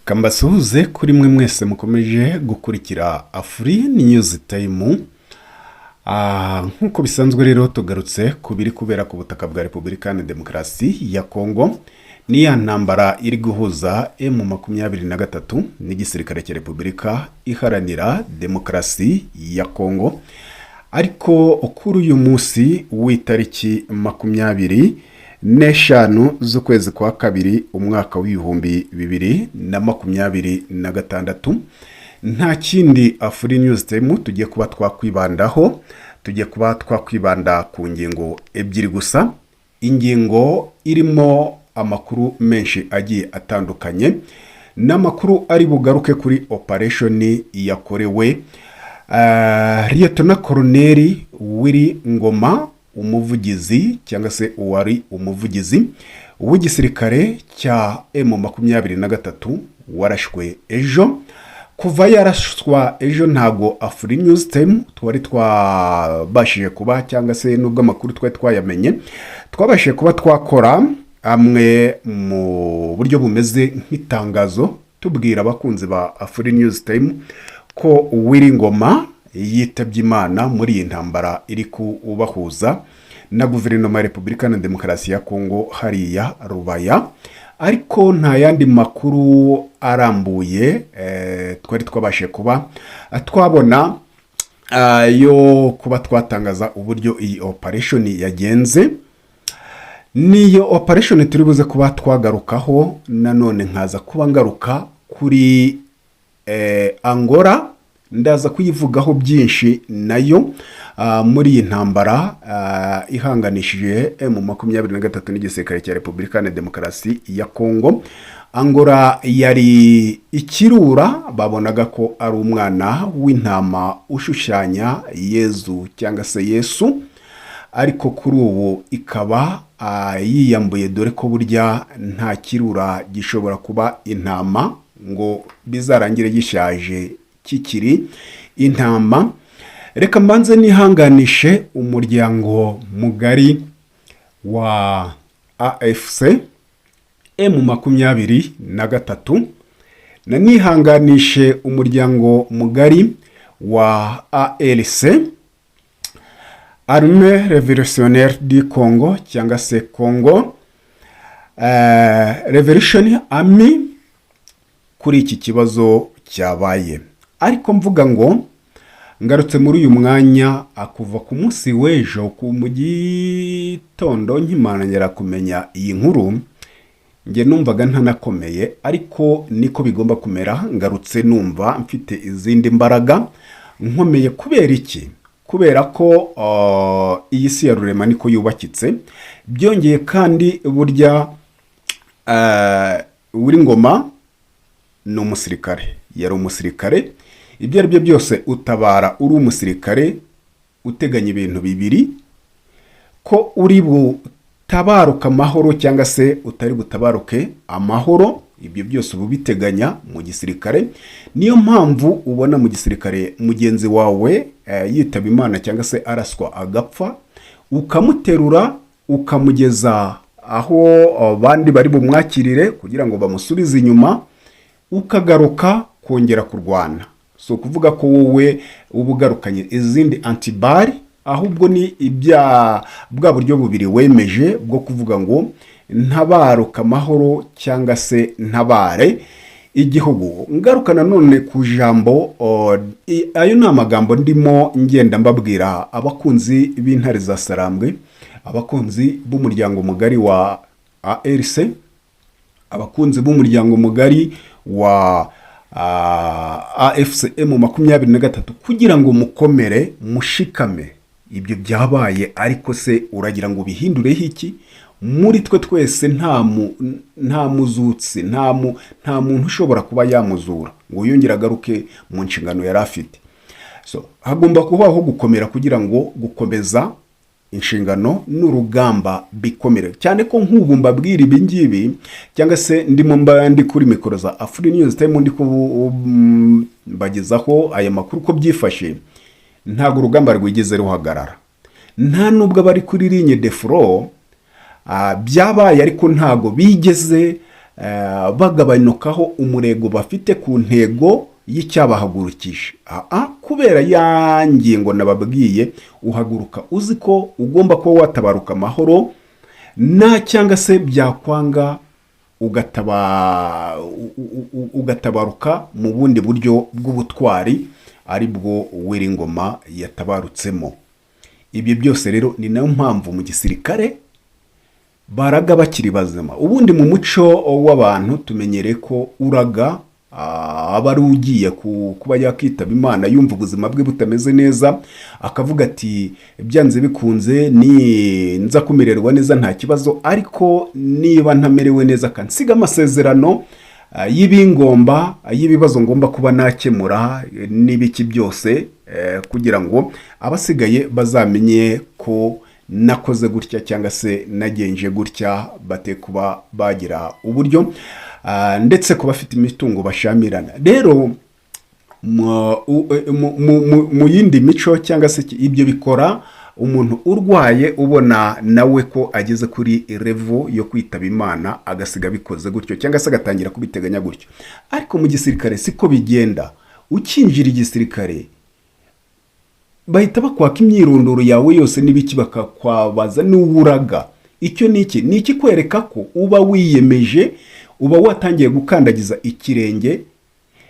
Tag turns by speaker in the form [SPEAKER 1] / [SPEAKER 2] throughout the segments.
[SPEAKER 1] Kambasuhuze kuri mwe mwese mukomeje gukurikira Afri News Time. Nkuko bisanzwe rero tugarutse kubiri kubera ku butaka bwa Repubulika ya Demokarasi ya Kongo. Ni ya ntambara iri guhuza M23 n'igisirikare cya Repubulika Iharanira Demokarasi ya Kongo. Ariko kuri uyu munsi w'itariki 25 z'ukwezi kwa kabiri umwaka w'ibihumbi 2026, nta kindi Afri News Time tugiye kuba twakwibandaho. Tugiye kuba twakwibanda ku ngingo ebyiri gusa, ingingo irimo amakuru menshi agiye atandukanye, n'amakuru ari bugaruke kuri operation yakorewe Lieutenant Colonel Willy Ngoma, umuvugizi cyangwa se uwari umuvugizi w'igisirikare cya M23 warashwe ejo. Kuva yarashwa ejo ntago Afri News Time twari twabashije kuba, cyangwa se nubwo amakuru twari twayamenye, twabashije kuba twakora amwe mu buryo bumeze nk'itangazo tubwira abakunzi ba Afri News Time ko Willy Ngoma yitabye Imana muri iyi ntambara iri kubahuza na guverinoma ya Repubulika ya Demokarasi ya Kongo hariya Rubaya. Ariko nta yandi makuru arambuye twari twabashe kuba twabona yo kuba twatangaza uburyo iyi operation yagenze. Niyo operation turi buze kuba twagarukaho. Nanone nkaza kuba ngaruka kuri Angola, ndaza kuyivugaho byinshi nayo muri iyi ntambara ihanganishije M23 n'igisirikare cya Repubulika ya Demokarasi ya Kongo. Angola yari ikirura, babonaga ko ari umwana w'intama ushushanya Yezu cyangwa se Yesu, ariko kuri ubu ikaba yiyambuye, dore ko burya nta kirura gishobora kuba intama ngo bizarangire gishaje kikiri intama. Reka mbanze nihanganishe umuryango mugari wa AFC M23, na nihanganishe umuryango mugari wa ALC, Armée Révolutionnaire du Congo cyangwa se Congo Revolution Army, kuri iki kibazo cyabaye. Ariko mvuga ngo ngarutse muri uyu mwanya akuva ku munsi w'ejo ku mugitondo nkimananyira kumenya iyi nkuru, nge numvaga ntanakomeye, ariko niko bigomba kumera. Ngarutse numva mfite izindi mbaraga nkomeye. Kubera iki? Kubera ko iyi si ya rurema niko yubakitse. Byongeye kandi burya Willy Ngoma ni umusirikare, yari umusirikare. Ibyo ari byo byose utabara uri umusirikare uteganya ibintu bibiri, ko uri butabaruka amahoro cyangwa se utari butabaruke amahoro. Ibyo byose ubu biteganya mu gisirikare. Niyo mpamvu ubona mu gisirikare mugenzi wawe yitaba Imana cyangwa se araswa agapfa, ukamuterura ukamugeza aho abandi bari bumwakirire kugira ngo bamusubize inyuma, ukagaruka kongera kurwana. So kuvuga ko wowe ubugarukanye izindi antibari, ahubwo ni bwa buryo bubiri wemeje bwo kuvuga ngo ntabaruka amahoro cyangwa se ntabare igihugu. Ngaruka nanone ku jambo, ayo ni amagambo ndimo ngenda mbabwira abakunzi b'intare za Sarambwe, abakunzi b'umuryango mugari wa ALC, abakunzi b'umuryango mugari wa AFC M23, kugira ngo mukomere mushikame. Ibyo byabaye, ariko se uragira ngo bihindureho iki? Muri twe twese nta muzutsi, nta muntu ushobora kuba yamuzura ngo yongere agaruke mu nshingano yari afite. So hagomba kubaho gukomera kugira ngo gukomeza inshingano n'urugamba bikomere. Cyane ko nk'ubu mbabwira ibi ngibi, cyangwa se ndimo ndi kuri mikoro za Afri News Time ndi kubagezaho aya makuru ko byifashe, ntago urugamba rwigeze ruhagarara. Nta nubwo bari kuri ligne de front byabaye ariko ntago bigeze bagabanukaho umurego bafite ku ntego y'icyabahagurukije. Kubera ya ngingo nababwiye, uhaguruka uzi ko ugomba kuba watabaruka amahoro, cyangwa se byakwanga ugatabaruka mu bundi buryo bw'ubutwari, ari bwo Uwiringoma yatabarutsemo. Ibyo byose rero ni nayo mpamvu mu gisirikare baraga bakiri bazima. Ubundi mu muco w'abantu tumenyereye ko uraga aba ari ugiye kuba yakitaba Imana yumva ubuzima bwe butameze neza, akavuga ati byanze bikunze ni nza kumererwa neza nta kibazo, ariko niba ntamerewe neza kansiga amasezerano y'ibingomba, y'ibibazo ngomba kuba nakemura n'ibiki byose, kugira ngo abasigaye bazamenye ko nakoze gutya cyangwa se nagenje gutya, bate kuba bagira uburyo ndetse kuba bafite imitungo bashamirana. Rero mu yindi mico cyangwa se ibyo bikora umuntu urwaye ubona nawe ko ageze kuri revo yo kwitaba Imana, agasiga bikoze gutyo cyangwa se agatangira kubiteganya gutyo. Ariko mu gisirikare siko bigenda. Ukinjira igisirikare bahita bakwaka imyirondoro yawe yose n'ibiki, bakakwabaza n'uburaga. Icyo ni iki kwereka ko uba wiyemeje, uba watangiye gukandagiza ikirenge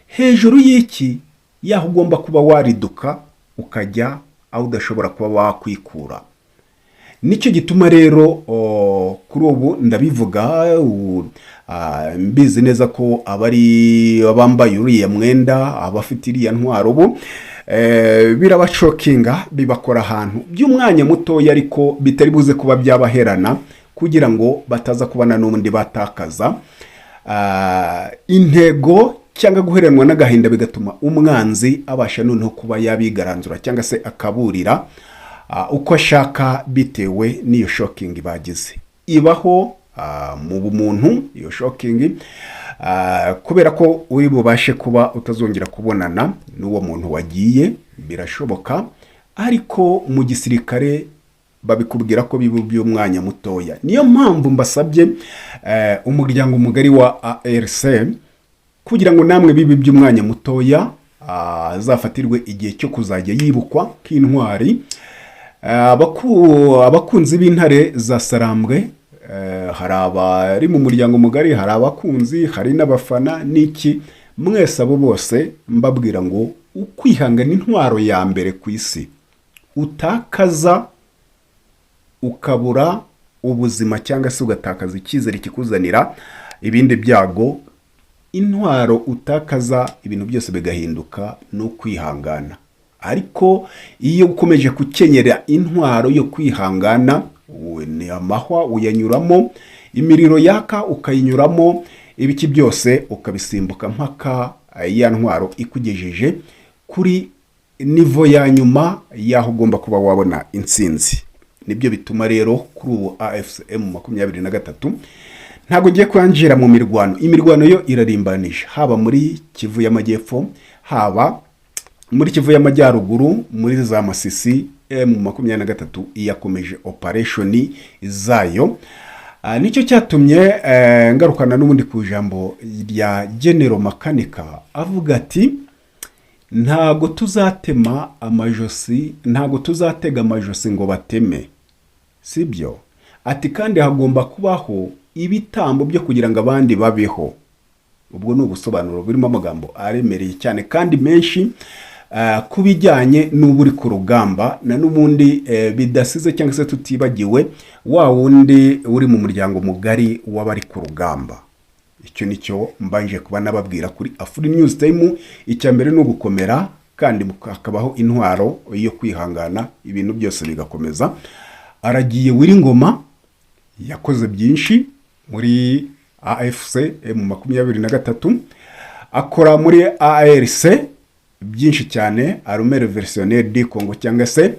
[SPEAKER 1] hejuru y'iki yaho ugomba kuba wariduka ukajya aho udashobora kuba wakwikura. Nicyo gituma rero kuri ubu ndabivuga, mbizi neza ko abambaye uriya mwenda, abafite iriya ntwaro ubu birabashokinga, bibakora ahantu by'umwanya mutoya, ariko bitari buze kuba byabaherana, kugira ngo bataza kubana n'ubundi batakaza intego cyangwa guheranwa n'agahinda, bigatuma umwanzi abasha noneho kuba yabigaranzura cyangwa se akaburira uko ashaka bitewe n'iyo shokingi bagize. Ibaho mu bumuntu iyo shokingi, kubera ko uri bubashe kuba utazongera kubonana n'uwo muntu wagiye, birashoboka. Ariko mu gisirikare babikubwira ko biba by'umwanya mutoya. Niyo mpamvu mbasabye umuryango mugari wa ARC kugira ngo namwe bibe by'umwanya mutoya, azafatirwe igihe cyo kuzajya yibukwa k'intwari. Abakunzi b'intare za Sarambwe, hari abari mu muryango mugari, hari abakunzi, hari n'abafana n'iki, mwese abo bose mbabwira ngo ukwihangana intwaro ya mbere ku isi. Utakaza ukabura ubuzima cyangwa se ugatakaza icyizere kikuzanira ibindi byago, intwaro utakaza ibintu byose bigahinduka no kwihangana. Ariko iyo ukomeje gukenyera intwaro yo kwihangana, ni amahwa uyanyuramo, imiriro yaka ukayinyuramo, ibiki byose ukabisimbuka mpaka ya ntwaro ikugejeje kuri nivo ya nyuma yaho ugomba kuba wabona intsinzi. Nibyo bituma rero kuri ubu AFCM 23 ntabwo ngiye kwanjira mu mirwano. Imirwano yo irarimbanije, haba muri Kivu y'Amajyepfo, haba muri Kivu y'Amajyaruguru, muri za Masisi. M23 iyakomeje operation zayo. Nicyo cyatumye ngarukana n'ubundi ku ijambo rya General Makanika avuga ati ntago tuzatema amajosi, ntago tuzatega amajosi ngo bateme, sibyo? Ati kandi hagomba kubaho ibitambo byo kugira ngo abandi babeho. Ubwo ni ubusobanuro burimo amagambo aremereye cyane kandi menshi kubijyanye n'uburi ku rugamba, na n'ubundi bidasize cyangwa se tutibagiwe wa wundi uri mu muryango mugari w'abari ku rugamba. Icyo nicyo mbanje kuba nababwira kuri Afuri News Time. Icya mbere no gukomera, kandi hakabaho intwaro yo kwihangana, ibintu byose bigakomeza. Aragiye Uwiringoma, yakoze byinshi muri AFC M23, akora muri ARC byinshi cyane, Armée Révolutionnaire du Congo cyangwa se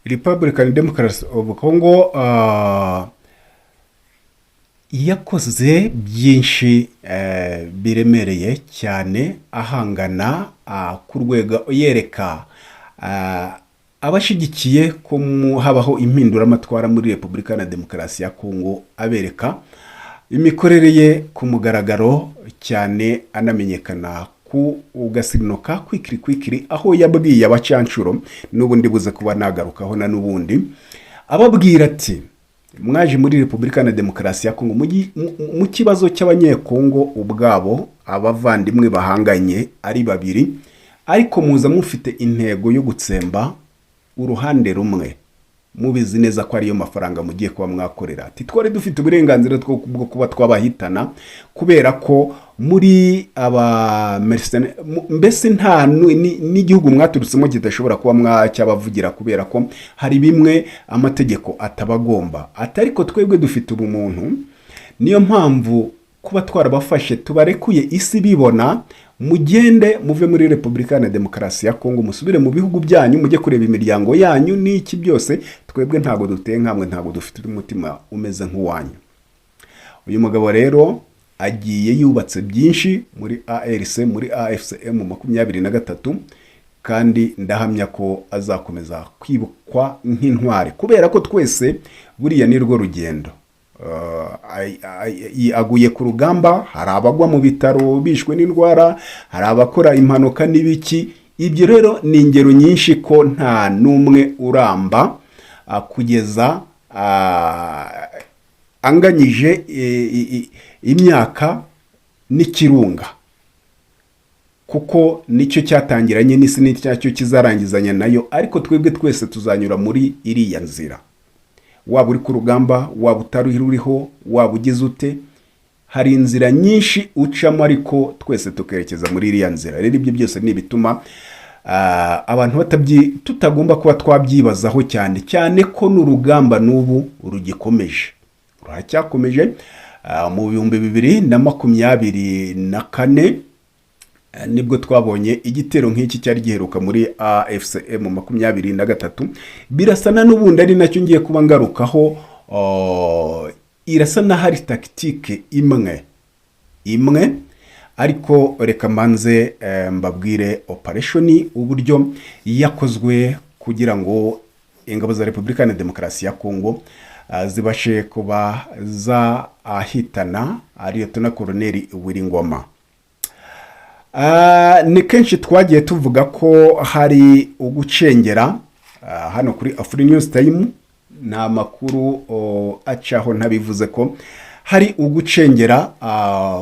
[SPEAKER 1] Republican Democracy of Congo, yakoze byinshi biremereye cyane ahangana ku rwego yereka abashyigikiye ko habaho impinduramatwara muri Repubulika na Demokarasi ya Kongo, abereka imikorere ye ku mugaragaro cyane, anamenyekana ku ugasirinuka kwikiri aho yabwiye abacanshuro, n'ubundi buze kuba nagarukaho na n'ubundi, ababwira ati mwaje muri Repubulika na Demokarasi ya Kongo mu kibazo cy'abanyekongo ubwabo, abavandimwe bahanganye ari babiri, ariko muza mufite intego yo gutsemba uruhande rumwe, mubizi neza ko ariyo mafaranga mugiye kuba mwakorera. Ati twari dufite uburenganzira bwo kuba twabahitana kubera ko muri aba mercenaires, mbese nta n'igihugu mwaturutsemo kidashobora kuba mwacyabavugira kubera ko hari bimwe amategeko atabagomba. Ati ariko twebwe dufite ubumuntu, niyo mpamvu kuba twarabafashe tubarekuye isi bibona, mugende muve muri Repubulika na Demokarasi ya Kongo, musubire mu bihugu byanyu, mujye kureba imiryango yanyu n'iki byose, twebwe ntago duteye nkamwe, ntago dufite umutima umeze nk'uwanyu. Uyu mugabo rero agiye yubatse byinshi muri ARC, muri AFCM 23, kandi ndahamya ko azakomeza kwibukwa nk'intwari, kubera ko twese buriya ni rwo rugendo. Aguye ku rugamba, hari abagwa mu bitaro bishwe n'indwara, hari abakora impanuka n'ibiki. Ibyo rero ni ingero nyinshi ko nta n'umwe uramba kugeza anganyije imyaka n'ikirunga, kuko nicyo cyatangiranye n'isi, nicyo kizarangizanya nayo, ariko twebwe twese tuzanyura muri iriya nzira. Waba uri ku rugamba, waba utaruhiriho, waba ugize ute, hari inzira nyinshi ucamo, ariko twese tukerekeza muri iriya nzira. Rero ibyo byose ni ibituma abantu tutagomba kuba twabyibazaho cyane cyane ko n'urugamba n'ubu rugikomeje, ruracyakomeje. Mu 2024 nibwo twabonye igitero nk'iki cyari giheruka muri AFCM 23, birasana n'ubundi ari nacyo ngiye kuba ngarukaho. Irasa na hari tactique imwe, ariko reka manze mbabwire operation uburyo yakozwe kugira ngo ingabo za Repubulika na Demokarasi ya Kongo zibashe kuba zahitana Lieutenant Colonel Wiringoma. Ni kenshi twagiye tuvuga ko hari ugucengera hano kuri Afri News Time, nta makuru acaho ntabivuze ko hari ugucengera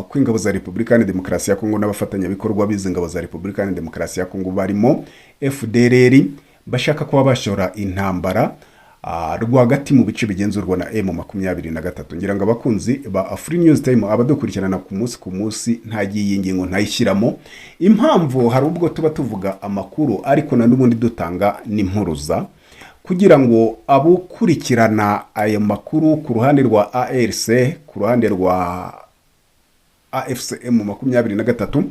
[SPEAKER 1] kw'ingabo za Repubulika na Demokarasi ya Kongo n'abafatanyabikorwa b'izi ngabo za Repubulika na Demokarasi ya Kongo barimo FDLR, bashaka kuba bashora intambara rwagati mu bice bigenzurwa na M23. Ngira ngo abakunzi ba Afri News Time abadukurikirana ku munsi ntagiye ingingo ntayishyiramo impamvu. Hari ubwo tuba tuvuga amakuru, ariko na n'ubundi dutanga n'impuruza kugira ngo abukurikirana ayo makuru ku ruhande rwa ARC, ku ruhande rwa AFCM 23,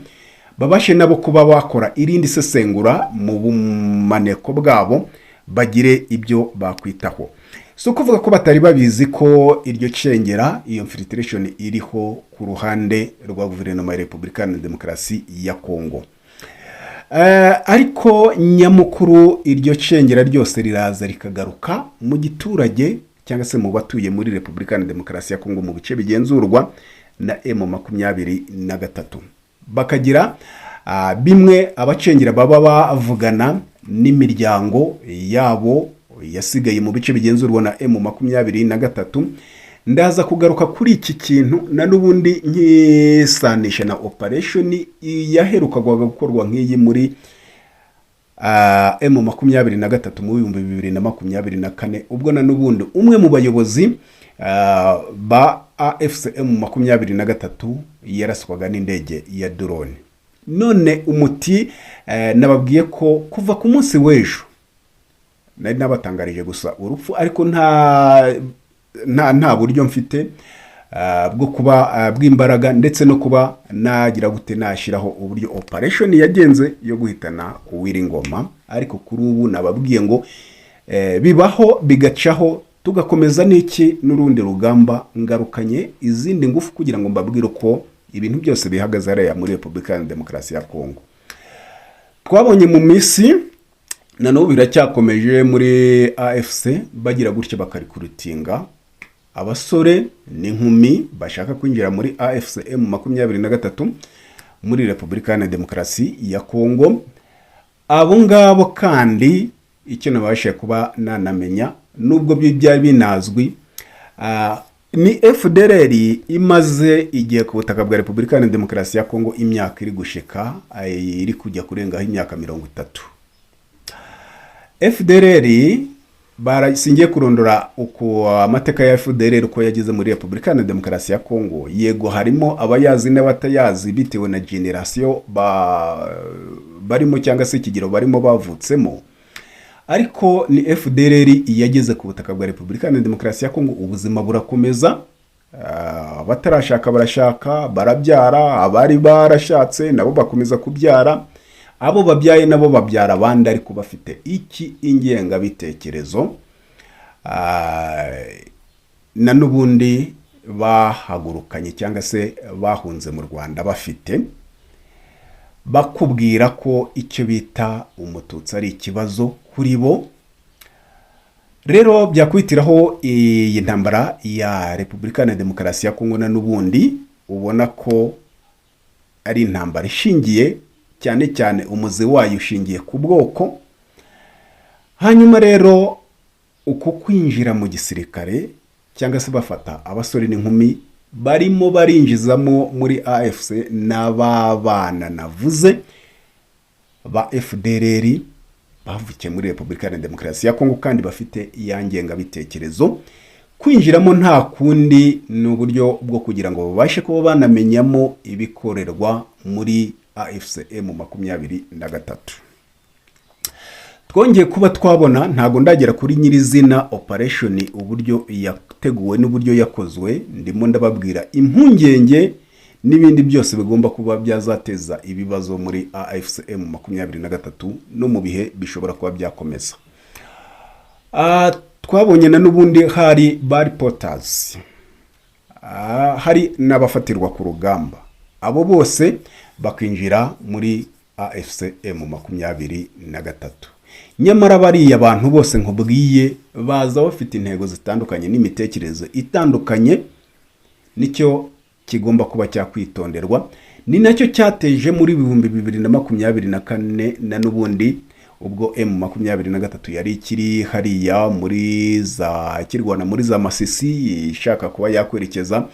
[SPEAKER 1] babashe nabo kuba bakora irindi sesengura mu bumaneko bwabo, bagire ibyo bakwitaho. So kuvuga ko batari babizi ko iryo cengera, iyo infiltration iriho ku ruhande rwa guverinoma ya Repubulika na Demokarasi ya Kongo. Ariko nyamukuru iryo cengera ryose riraza rikagaruka mu giturage cyangwa se mu batuye muri Repubulika na Demokarasi ya Kongo mu bice bigenzurwa na M23, bakagira bimwe abacengera baba bavugana n'imiryango yabo yasigaye mu bice bigenzurwa na M23. Ndaza kugaruka kuri iki kintu na n'ubundi nkisanisha na operation yaherukagwa gukorwa nk'iyi muri M23 mu 2024, ubwo na n'ubundi umwe mu bayobozi ba AFCM 23 yaraswaga n'indege ya drone. None umuti nababwiye ko kuva ku munsi w'ejo nari nabatangarije gusa urupfu, ariko nta buryo mfite bwo kuba bw'imbaraga ndetse no kuba nagira gute nashyiraho uburyo operation yagenze yo guhitana Uwiringoma. Ariko kuri ubu nababwiye ngo bibaho bigacaho, tugakomeza n'iki n'urundi rugamba ngarukanye izindi ngufu kugira ngo mbabwire ko ibintu byose bihagaze hariya muri Repubulika ya Demokarasi ya Kongo. Twabonye mu minsi na n'ubu biracyakomeje muri AFC bagira gutyo bakarikurutinga abasore n'inkumi bashaka kwinjira muri AFC M23 muri Repubulika ya Demokarasi ya Kongo. Abo ngabo kandi icyo nabashe kuba nanamenya nubwo byari binazwi, ni FDLR imaze igihe ku butaka bwa Repubulika ya Demokarasi ya Kongo imyaka iri gushika iri kujya kurengaho imyaka 30. FDLR barasingiye kurondora uko amateka ya FDLR uko yagize muri Repubulika ya Demokarasi ya Kongo. Yego harimo abayazi n'abatayazi bitewe na generation barimo cyangwa se ikigero barimo bavutsemo, ariko ni FDLR yageze ku butaka bwa Repubulika ya Demokarasi ya Kongo. Ubuzima burakomeza, abatarashaka barashaka, barabyara, abari barashatse nabo bakomeza kubyara, abo babyaye nabo babyara abandi, ariko bafite iki ingenga bitekerezo na nubundi bahagurukanye cyangwa se bahunze mu Rwanda bafite, bakubwira ko icyo bita umututsi ari ikibazo kuri bo. Rero byakwitiraho iyi ntambara ya Repubulika ya Demokarasi ya Kongo na nubundi ubona ko ari intambara ishingiye cyane cyane umuzi wayo ushingiye ku bwoko. Hanyuma rero uko kwinjira mu gisirikare cyangwa se bafata abasore n'inkumi barimo barinjizamo muri AFC n'ababana navuze ba FDLR bavukiye muri Repubulika ya Demokarasi ya Kongo kandi bafite iyangenga bitekerezo. Kwinjiramo nta kundi n'uburyo bwo kugira ngo babashe kuba banamenyamo ibikorerwa muri AFC M23. Twongeye kuba twabona, ntago ndagera kuri nyirizina operation uburyo yateguwe n'uburyo yakozwe, ndimo ndababwira impungenge n'ibindi byose bigomba kuba byazateza ibibazo muri AFC M23 no mu bihe bishobora kuba byakomeza. Twabonye na nubundi hari bari porters, hari n'abafatirwa ku rugamba, abo bose bakinjira muri AFC M23. Nyamara bariya abantu bose nkubwiye baza bafite intego zitandukanye n'imitekerezo itandukanye, nicyo kigomba kuba cyakwitonderwa. Ni nacyo cyateje muri 2024 na nubundi ubwo M23 yari kiri hariya muri za kirwana muri za Masisi ishaka kuba yakwerekeza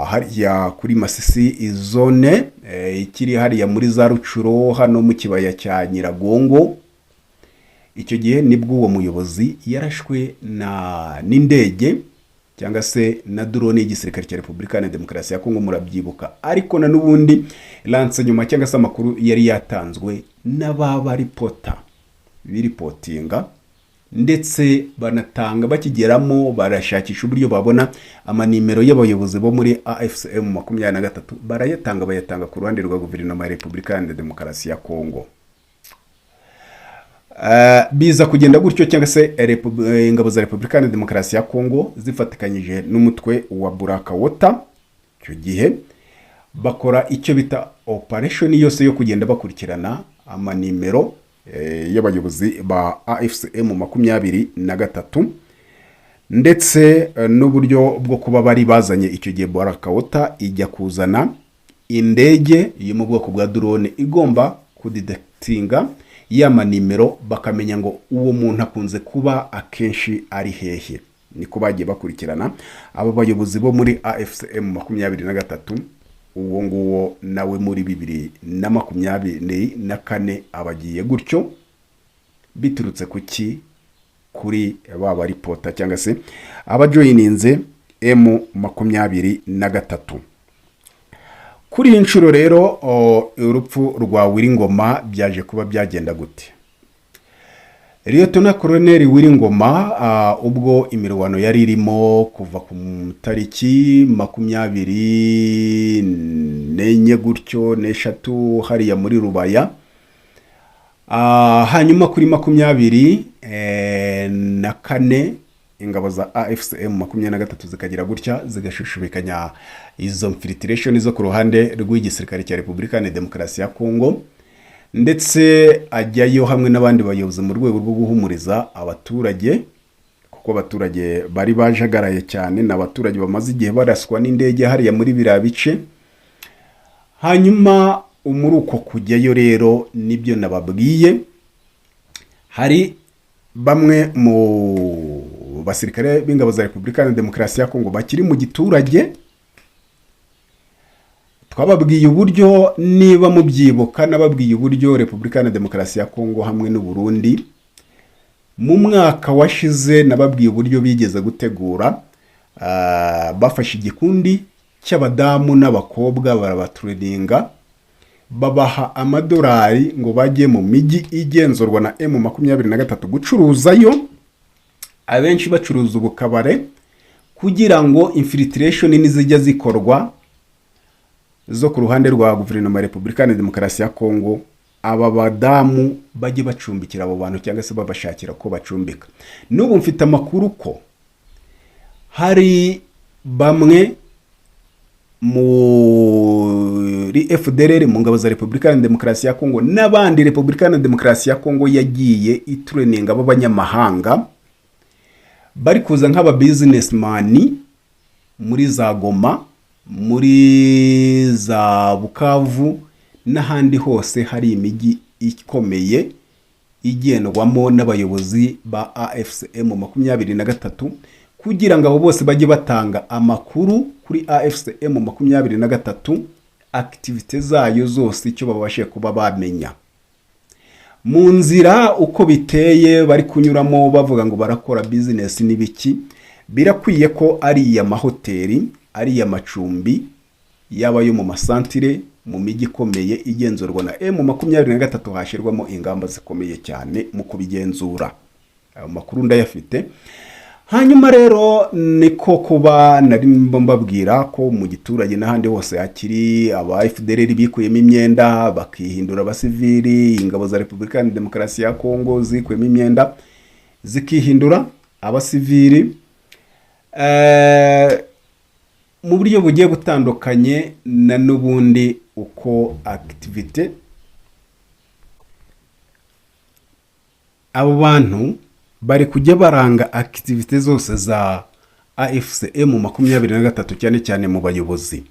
[SPEAKER 1] hariya kuri Masisi izone ikiri hariya muri za Rucuro hano mu kibaya cya Nyiragongo. Icyo gihe nibwo uwo muyobozi yarashwe n'indege cyangwa se na drone y'igisirikare cya Repubulika ya Demokarasi ya Kongo, murabyibuka. Ariko na nubundi lance nyuma cyangwa se amakuru yari yatanzwe n'ababa reporter biripotinga, ndetse banatanga bakigeramo barashakisha uburyo babona amanimero y'abayobozi bo muri AFC M23 bayatanga ku ruhande rwa guverinoma ya Repubulika ya Demokarasi ya Kongo. Biza kugenda gutyo cyangwa se ingabo za Repubulika ya Demokarasi ya Kongo zifatikanyije n'umutwe wa Burakawota cyo gihe bakora icyo bita operation yose yo kugenda bakurikirana amanimero y'abayobozi ba AFC M23, ndetse n'uburyo bwo kuba bari bazanye icyo gihe Burakawota ijya kuzana indege yo mu bwoko bwa drone igomba kudetectinga y'amanimero bakamenya ngo uwo muntu akunze kuba akenshi ari hehe. Niko bagiye bakurikirana abo bayobozi bo muri AFC M23. Uwo nguwo nawe muri 2024 abagiye gutyo biturutse kuki kuri baba reporter cyangwa se abajoyininze M23. Kuri inshuro rero urupfu rwa Wiringoma byaje kuba byagenda gute? Lieutenant Colonel Wiringoma ubwo imirwano yari irimo kuva ku tariki 24 gutyo n'eshatu hariya muri Rubaya, hanyuma kuri 24 ingabo za AFCM 23 zikagira gutya zigashushubikanya izo infiltration zo ku ruhande rw'igisirikare cya Repubulika ya Demokarasi ya Kongo, ndetse ajyayo hamwe n'abandi bayobozi mu rwego rwo guhumuriza abaturage, kuko abaturage bari bajagaraye cyane, n'abaturage bamaze igihe baraswa n'indege hariya muri biriya bice. Hanyuma muri uko kujyayo rero nibyo nababwiye, hari bamwe mu basirikare b'ingabo za Repubulika ya Demokarasi ya Kongo bakiri mu giturage. Twababwiye uburyo, niba mubyibuka, nababwiye uburyo Repubulika ya Demokarasi ya Kongo hamwe n'u Burundi mu mwaka washize, nababwiye uburyo bigeze gutegura, bafashe igikundi cy'abadamu n'abakobwa barabatreninga, babaha amadolari ngo bajye mu mijyi igenzurwa na M23 gucuruzayo, abenshi bacuruza ubukabare, kugira ngo infiltration nizijya zikorwa zo ku ruhande rwa guverinoma ya Repubulika ya Demokarasi ya Kongo, aba badamu bajye bacumbikira abo bantu cyangwa se babashakira ko bacumbika. N'ubu mfite amakuru ko hari bamwe muri FDLR mu ngabo za Repubulika ya Demokarasi ya Kongo n'abandi Repubulika ya Demokarasi ya Kongo yagiye itreninga b'abanyamahanga, bari kuza nk'aba businessman muri za Goma, muri za Bukavu n'ahandi hose hari imijyi ikomeye igendwamo n'abayobozi ba AFCM 23, kugira ngo abo bose bajye batanga amakuru kuri AFCM 23 activite zayo zose, icyo babashe kuba bamenya mu nzira uko biteye, bari kunyuramo bavuga ngo barakora business n'ibiki. Birakwiye ko ari ya mahoteli, ari ya macumbi, yaba yo mu masantire, mu mijyi ikomeye igenzurwa na M23 hashirwamo ingamba zikomeye cyane mu kubigenzura. Ayo makuru ndayafite. Hanyuma rero niko kuba nari mbabwira ko mu giturage n'ahandi hose hakiri aba FDLR bikuyemo imyenda bakihindura abasivili, ingabo za Repubulika ya Demokarasi ya Kongo zikuyemo imyenda zikihindura abasivili mu buryo bugiye butandukanye, na n'ubundi uko activite abo bantu bari kujya baranga activite zose za AFCM 23 cyane cyane mu bayobozi,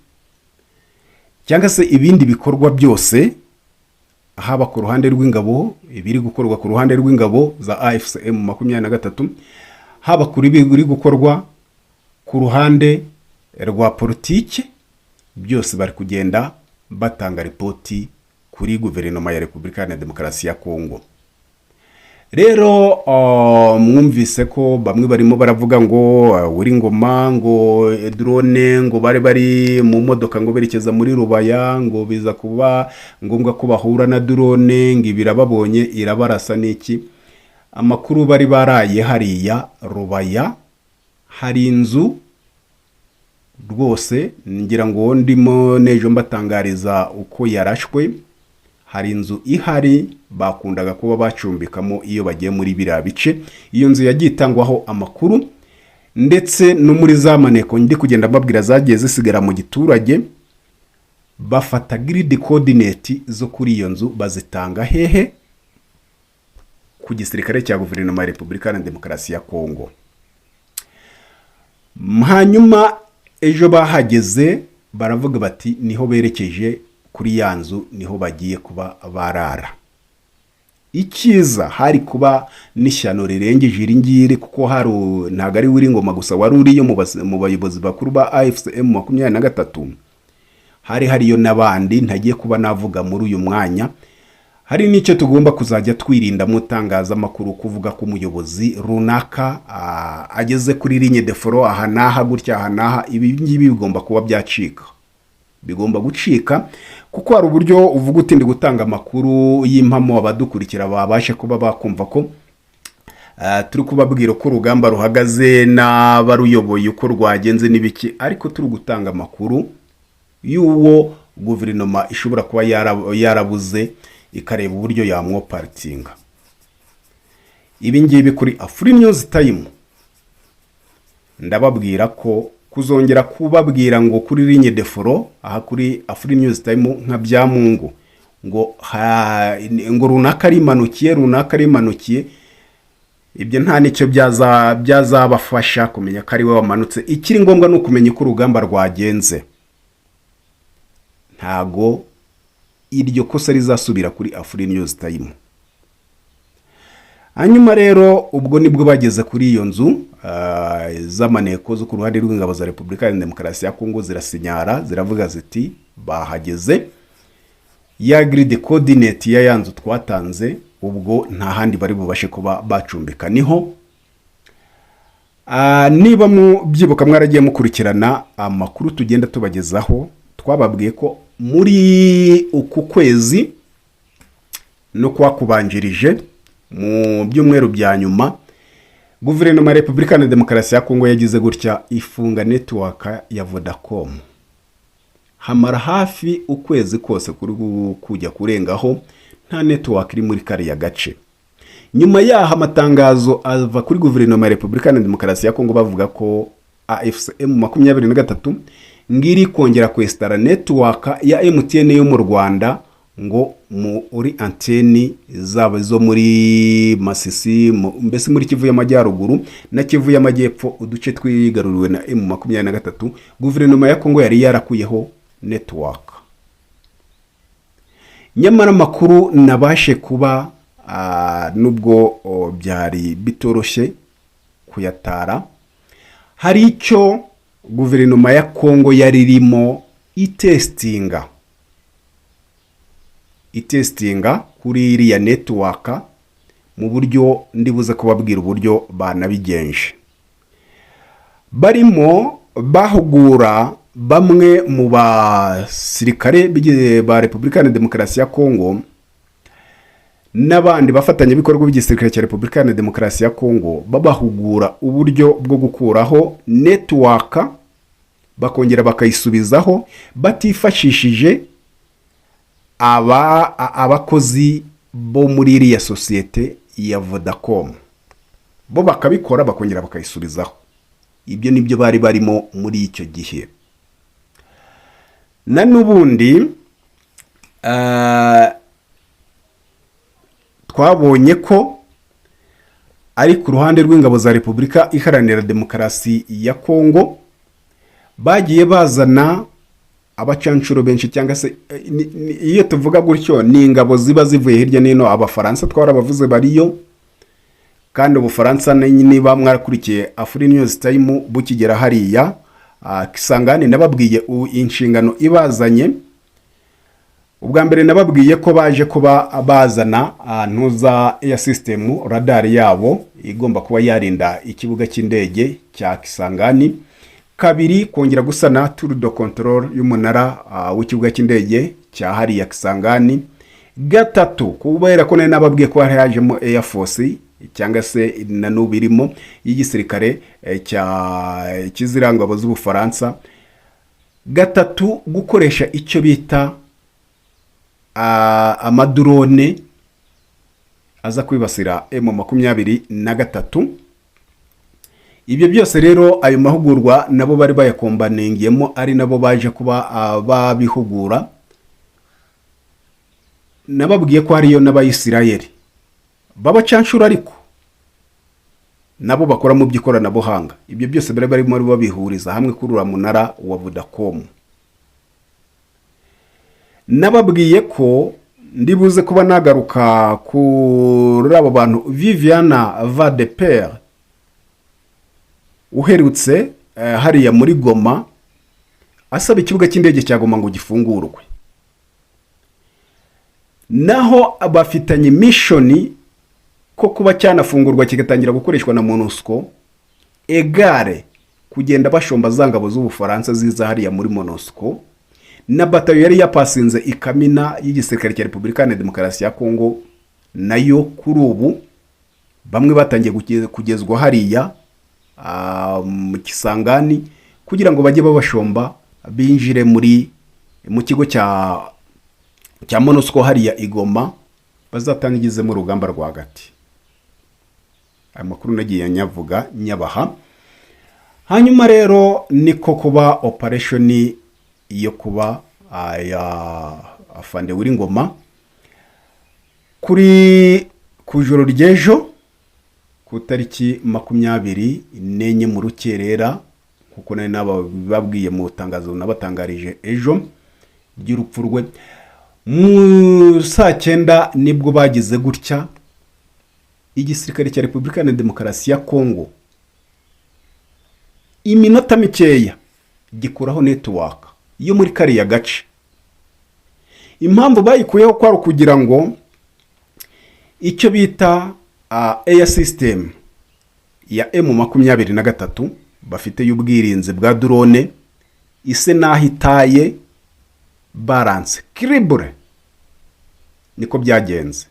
[SPEAKER 1] cyangwa se ibindi bikorwa byose, haba ku ruhande rw'ingabo, ibiri gukorwa ku ruhande rw'ingabo za AFCM 23, haba kuri biri gukorwa ku ruhande rwa politike, byose bari kugenda batanga ripoti kuri guverinoma ya Repubulika ya Demokarasi ya Kongo. Rero mwumvise ko bamwe barimo baravuga ngo uri Ngoma, ngo drone, ngo bari mu modoka ngo berekeza muri Rubaya, ngo biza kuba ngombwa ko bahura na drone, ngo birababonye irabarasa n'iki. Amakuru bari baraye hariya Rubaya hari inzu rwose, ngira ngo ndimo nejo mbatangariza uko yarashwe. Hari inzu ihari bakundaga kuba bacumbikamo iyo bagiye muri biriya bice. Iyo nzu yagiye itangwaho amakuru, ndetse no muri za maneko ndi kugenda mbabwira zagiye zisigara mu giturage, bafata grid coordinate zo kuri iyo nzu bazitanga hehe? Ku gisirikare cya guverinoma ya Repubulika ya Demokarasi ya Kongo. Hanyuma ejo bahageze baravuga bati niho berekeje kuri ya nzu, niho bagiye kuba barara. Ikiza hari kuba n'ishyano rirengeje iringiri, kuko ntago ari uri Ngoma gusa wari uriyo mu bayobozi bakuru ba AFCM 23, hariyo n'abandi ntagiye kuba navuga muri uyu mwanya. Hari n'icyo tugomba kuzajya twirinda mu itangazamakuru, kuvuga ko umuyobozi runaka ageze kuri ligne de front aha naha gutya aha naha. Ibi ngibi bigomba kuba byacika, bigomba gucika, kuko hari uburyo uvuga uti ndi gutanga amakuru y'impamo abadukurikira babashe kuba bakumva ko turi kubabwira ko urugamba ruhagaze n'abaruyoboye uko rwagenze n'ibiki, ariko turi gutanga amakuru y'uwo guverinoma ishobora kuba yarabuze ikareba uburyo yamwopartinga. Ibi ngibi kuri Afri News Time ndababwira ko kuzongera kubabwira ngo kuri ligne de foro aha kuri Afri News Time nka bya Mungu ngo runaka rimanukiye ibyo nta nicyo byazabafasha kumenya ko ari we wamanutse. Ikiri ngombwa ni ukumenya ko urugamba rwagenze, ntago iryo kosa rizasubira kuri Afri News Time. Hanyuma rero ubwo nibwo bageze kuri iyo nzu z'amaneko zo ku ruhande rw'ingabo za Repubulika ya Demokarasi ya Kongo, zirasinyara ziravuga ziti bahageze, ya grid coordinate ya yanzu twatanze, ubwo nta handi bari bubashe kuba bacumbika. Niho niba mu byibuka mwaragiye mukurikirana amakuru tugenda tubagezaho, twababwiye ko muri uku kwezi no kwakubanjirije mu byumweru bya nyuma, guverinoma ya Repubulika ya Demokarasi ya Kongo yagize gutya ifunga network ya Vodacom. Hamara hafi ukwezi kose kuri kujya kurengaho nta network iri muri kariya gace. Nyuma yaha amatangazo ava kuri guverinoma ya Repubulika ya Demokarasi ya Kongo bavuga ko AFCM 23 ngiri kongera kwestara network ya MTN yo mu Rwanda ngo muri anteni zaba zo muri Masisi, mbese muri Kivu y'Amajyaruguru na Kivu y'Amajyepfo, uduce twigaruriwe na M23, guverinoma ya Kongo yari yarakuyeho network. Nyamara makuru nabashe kuba nubwo byari bitoroshye kuyatara, hari icyo guverinoma ya Kongo yaririmo itestinga kuri iriya network mu buryo ndibuze kubabwira uburyo banabigenje. Barimo bahugura bamwe mu basirikare ba Repubulika ya Demokarasi ya Kongo n'abandi bafatanya bikorwa by'igisirikare cya Repubulika ya Demokarasi ya Kongo, babahugura uburyo bwo gukuraho network bakongera bakayisubizaho batifashishije abakozi bo muri iriya sosiyete ya Vodacom. Bo bakabikora bakongera bakayisubizaho. Ibyo nibyo bari barimo muri icyo gihe. Na nubundi twabonye ko ari ku ruhande rw'ingabo za Repubulika Iharanira Demokarasi ya Kongo bagiye bazana abacancuro benshi, cyangwa se iyo tuvuga gutyo ni ingabo ziba zivuye hirya n'ino. Abafaransa twarabavuze bariyo, kandi Ubufaransa niba mwarakurikiye Afri News Time bukigera hariya Kisangani, nababwiye inshingano ibazanye. Ubwa mbere nababwiye ko baje kuba bazana ntuza ya system radar yabo igomba kuba yarinda ikibuga cy'indege cya Kisangani. Kabiri, kongera gusana tour de control y'umunara w'ikibuga cy'indege cya hariya Kisangani. Gatatu, kubera ko nababwiye ko hari hajemo Air Force cyangwa se na nubirimo y'igisirikare cya kizirangabo z'Ubufaransa. Gatatu, gukoresha icyo bita amadrone aza kwibasira M23. Ibyo byose rero, ayo mahugurwa nabo bari bayakombanengiyemo, ari nabo baje kuba babihugura. Nababwiye ko hariyo n'Abayisirayeli babacanshura, ariko nabo bakora mu by'ikoranabuhanga. Ibyo byose bari barimo babihuriza hamwe kuri uriya munara wa Vodacom. Nababwiye ko ndibuze kuba nagaruka kuri abo bantu. Viviana Vadeper uherutse hariya muri Goma asaba ikibuga cy'indege cya Goma ngo gifungurwe, naho abafitanye mission ko kuba cyanafungurwa kigatangira gukoreshwa na MONUSCO egare kugenda bashomba zangabo z'Ubufaransa ziza hariya muri MONUSCO. Na batayo yari yapasinze ikamina y'igisirikare cya Repubulika ya Demokarasi ya Kongo, nayo kuri ubu bamwe batangiye kugezwa hariya mu Kisangani kugira ngo bajye babashomba binjire mu kigo cya MONUSCO hariya Igoma, bazatangize mu rugamba rwagati. Amakuru nagiye nyavuga nyabaha. hanyuma rero niko kuba operation yo kuba ya afande Wiringoma ku joro ry'ejo ku tariki 24 mu rukerera, kuko nari nababwiye mu tangazo nabatangarije ejo ry'urupfu rwe, mu saa 9 nibwo bagize gutya igisirikare cya Repubulika ya Demokarasi ya Kongo iminota mikeya gikuraho network yo muri kariya gace. Impamvu bayikuyeho kwari kugira ngo icyo bita air system ya M23 bafite y'ubwirinzi bwa drone ise naho itaye balance crible. Niko byagenze.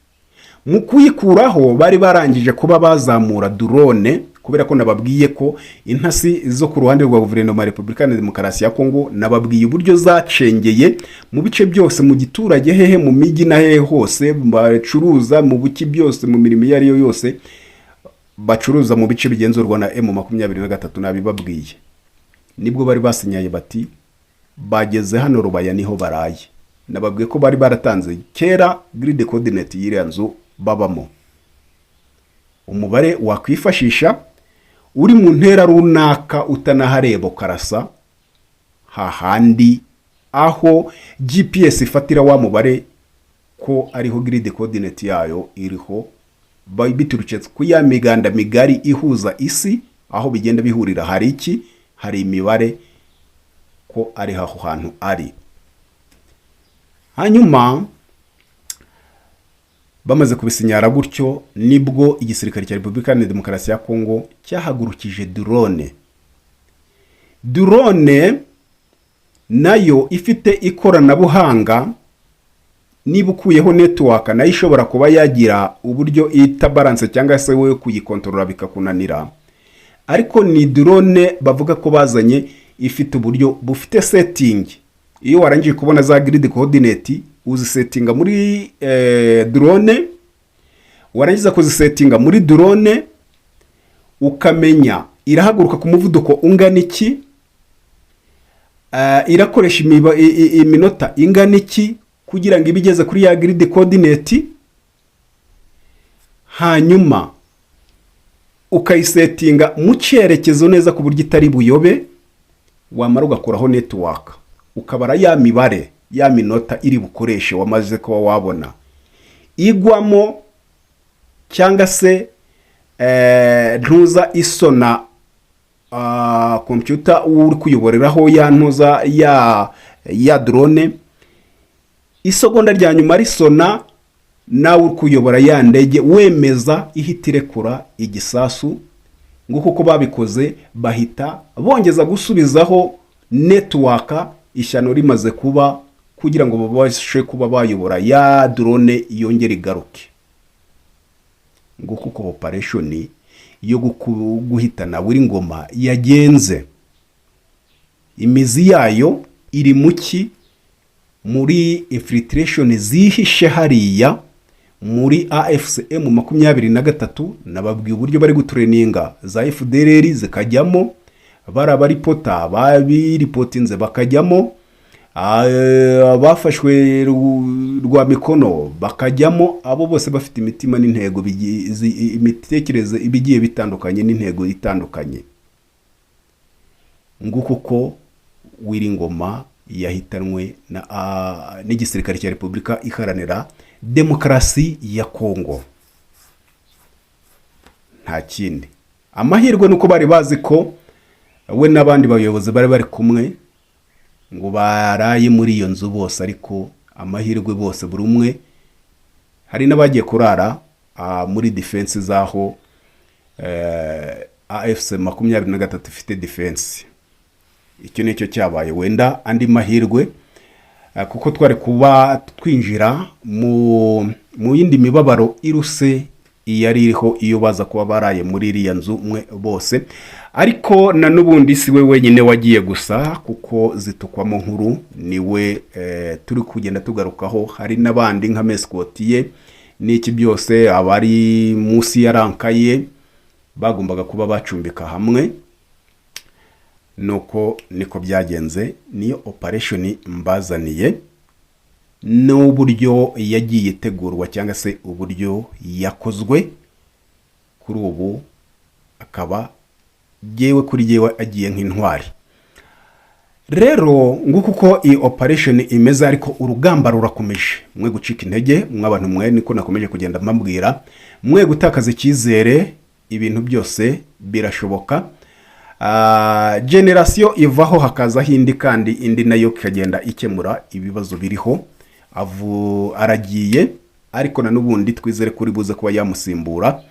[SPEAKER 1] Mu kuyikuraho bari barangije kuba bazamura drone, kubera ko nababwiye ko intasi zo ku ruhande rwa guverinoma ya Repubulika ya Demokarasi ya Kongo nababwiye uburyo zacengeye mu bice byose, mu giturage hehe, mu migi na hehe hose bacuruza, mu buki byose, mu mirimo yari yo yose bacuruza mu bice bigenzurwa na M23 nabibabwiye. Nibwo bari basinyaye bati bageze hano Rubaya niho baraye. Nababwiye ko bari baratanze kera grid coordinate y'iriya nzu babamo, umubare wakwifashisha uri mu ntera runaka utanahareba karasa hahandi aho GPS ifatira wa mubare ko ariho grid coordinate yayo iriho, biturutse ku ya miganda migari ihuza isi, aho bigenda bihurira hari imibare ko ari aho hantu ari. Hanyuma bamaze kubisinyara gutyo nibwo igisirikare cya Repubulika ya Demokarasi ya Kongo cyahagurukije drone nayo ifite ikoranabuhanga, niba ukuyeho network nayo ishobora kuba yagira uburyo ita balance cyangwa se we kuyikontorora bikakunanira. Ariko ni drone bavuga ko bazanye ifite uburyo bufite setting. Iyo warangije kubona za grid coordinate uzisettinga muri drone, warangiza kuzisettinga muri drone ukamenya irahaguruka ku muvuduko ungana iki, irakoresha iminota ingana iki kugira ngo ibigeze kuri ya grid coordinate, hanyuma ukayisettinga mu cyerekezo neza ku buryo itari buyobe, wamara ugakuraho network ukabara ya mibare ya minota iri bukoreshe wamaze kuba wabona igwamo, cyangwa se ntuza isona computer uri kuyoboreraho ya ntuza ya drone, isegonda rya nyuma risona nawe uri kuyobora ya ndege wemeza ihitire kura igisasu. Nguko uko babikoze bahita bongeza gusubizaho network ishyano rimaze kuba, kugira ngo babashe kuba bayobora ya drone yongera igaruke. Nguko uko operation yo guhitana Wiringoma yagenze. Imizi yayo iri muki muri infiltration zihishe hariya muri AFCM 23. Nababwiye uburyo bari gutraininga za FDLR zikajyamo, barabaripota babiripotinze bakajyamo, bafashwe rwa mikono bakajyamo, abo bose bafite imitima n'intego imitekerereze ibigiye bitandukanye n'intego itandukanye. Nguko ko Wiringoma yahitanwe n'igisirikare cya Repubulika Iharanira Demokarasi ya Kongo. Nta kindi. Amahirwe nuko bari bazi ko we n'abandi bayobozi bari kumwe ngo baraye muri iyo nzu bose, ariko amahirwe bose buri umwe, hari n'abagiye kurara muri defense zaho AFC 23 ifite defense. Icyo nicyo cyabaye. Wenda andi mahirwe kuko twari kuba twinjira mu yindi mibabaro iruse iyari iriho iyo baza kuba baraye muri iriya nzu umwe bose. Ariko na nubundi si we wenyine wagiye gusa, kuko zitukwamo nkuru niwe turi kugenda tugarukaho. Hari n'abandi nka Mescotier n'iki byose abari munsi ya rankaye bagombaga kuba bacumbika hamwe. nuko niko byagenze. Niyo operation mbazaniye n'uburyo yagiye itegurwa cyangwa se uburyo yakozwe. Kuri ubu akaba kuri yewe agiye nk'intwari. Rero nguko uko iyi operation imeze, ariko urugamba rurakomeje. Mwe gucika intege, mw'abantu mwe, niko nakomeje kugenda mbabwira, mwe gutakaza icyizere, ibintu byose birashoboka. Generation ivaho hakaza hindi, kandi indi nayo kagenda ikemura ibibazo biriho. Aragiye, ariko na nubundi twizere kuri buze kuba yamusimbura.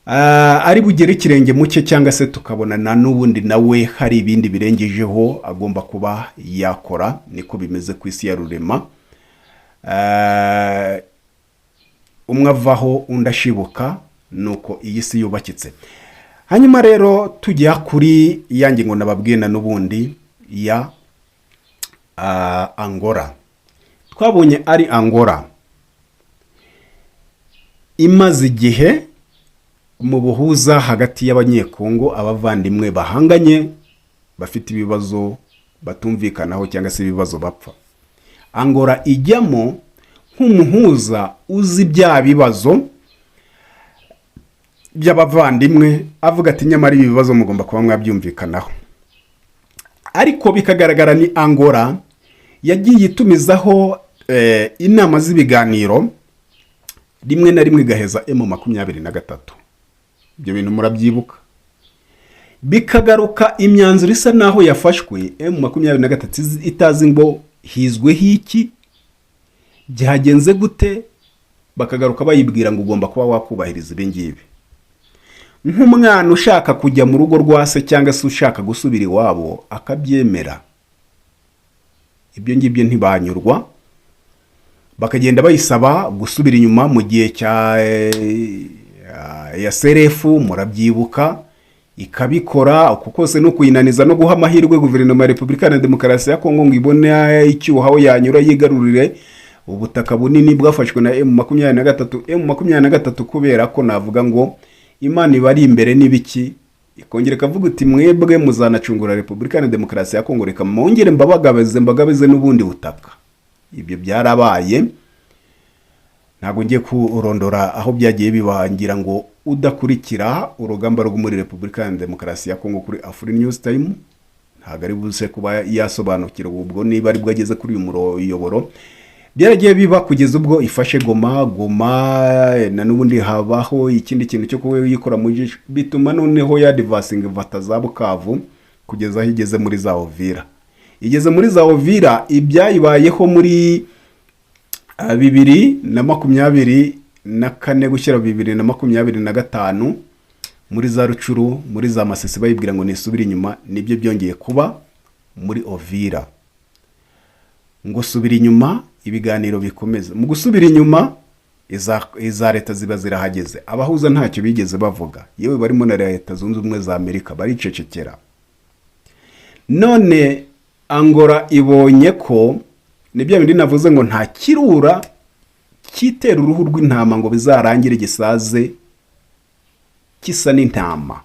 [SPEAKER 1] Ari bugere ikirenge muke, cyangwa se tukabona na nubundi nawe hari ibindi birengejeho agomba kuba yakora. Niko bimeze ku isi ya rurema. Umwe avaho undi ashibuka, nuko iyi si yubakitse. Hanyuma rero tujya kuri ya ngingo nababwiye na nubundi ya Angola. Twabonye ari Angola imaze igihe mu buhuza hagati y'abanyekongo, abavandimwe bahanganye, bafite ibibazo batumvikanaho cyangwa se ibibazo bapfa. Angola ijyamo nk'umuhuza uzi bya bibazo by'abavandimwe, avuga ati nyamara ibi bibazo mugomba kuba mwabyumvikanaho. Ariko bikagaragara ni Angola yagiye itumizaho inama z'ibiganiro, rimwe na rimwe igaheza M23. Ibyo bintu murabyibuka. Bikagaruka imyanzuro isa naho yafashwe, M23 itazi ngo hizweho iki, byagenze gute, bakagaruka bayibwira ngo ugomba kuba wakubahiriza ibi ngibi. Nk'umwana ushaka kujya mu rugo rwa se cyangwa se ushaka gusubira iwabo akabyemera. Ibyo ngibyo ntibanyurwa, bakagenda bayisaba gusubira inyuma mu gihe cya ya serefu, murabyibuka, ikabikora. Uko kose no kuyinaniza no guha amahirwe guverinoma ya Repubulika ya Demokarasi ya Kongo ngo ibone icyuho aho yanyura yigarurire ubutaka bunini bwafashwe na M23 kubera ko navuga ngo Imana ibari imbere n'ibiki, ikongera kavuga uti mwebwe muzanacungura Repubulika ya Demokarasi ya Kongo, reka mwongere mbagabize n'ubundi butaka. Ibyo byarabaye, ntago ngiye kurondora aho byagiye bibangira ngo udakurikira urugamba rwo muri Repubulika ya Demokarasi ya Kongo kuri AfriNews Time ntago ari buze kuba yasobanukirwa ubwo niba ari bwageze kuri uyu muyoboro. Byaragiye biba kugeza ubwo ifashe Goma na nubundi habaho ikindi kintu cyo kuba yikora mu jisho, bituma noneho ya advancing vata za Bukavu kugeza aho igeze muri za Uvira. Igeze muri za Uvira, ibyayibayeho muri 2024 gushyira 2025 muri za Rucuru, muri za Masisi, bayibwira ngo nisubire inyuma, nibyo byongeye kuba muri Uvira. Ngo subira inyuma, ibiganiro bikomeza. Mu gusubira inyuma, iza leta ziba zirahageze. Abahuza ntacyo bigeze bavuga, yewe barimo na Leta Zunze Ubumwe za Amerika baricecekera. None Angola ibonye ko nibyo bindi navuze ngo nta kirura kitera uruhu rw'intama ngo bizarangire gisaze kisa n'intama.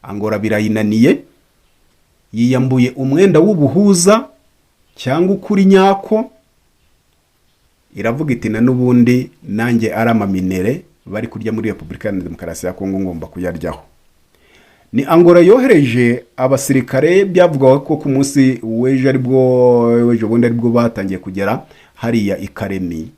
[SPEAKER 1] Angola birayinaniye, yiyambuye umwenda w'ubuhuza cyangwa ukuri nyako, iravuga iti na nubundi nanjye aramaminere bari kurya muri Repubulika ya Demokarasi ya Kongo ngomba kuyaryaho. Ni Angola yohereje abasirikare, byavugaga ko ku munsi weje bundi aribwo batangiye kugera hariya Ikaremi.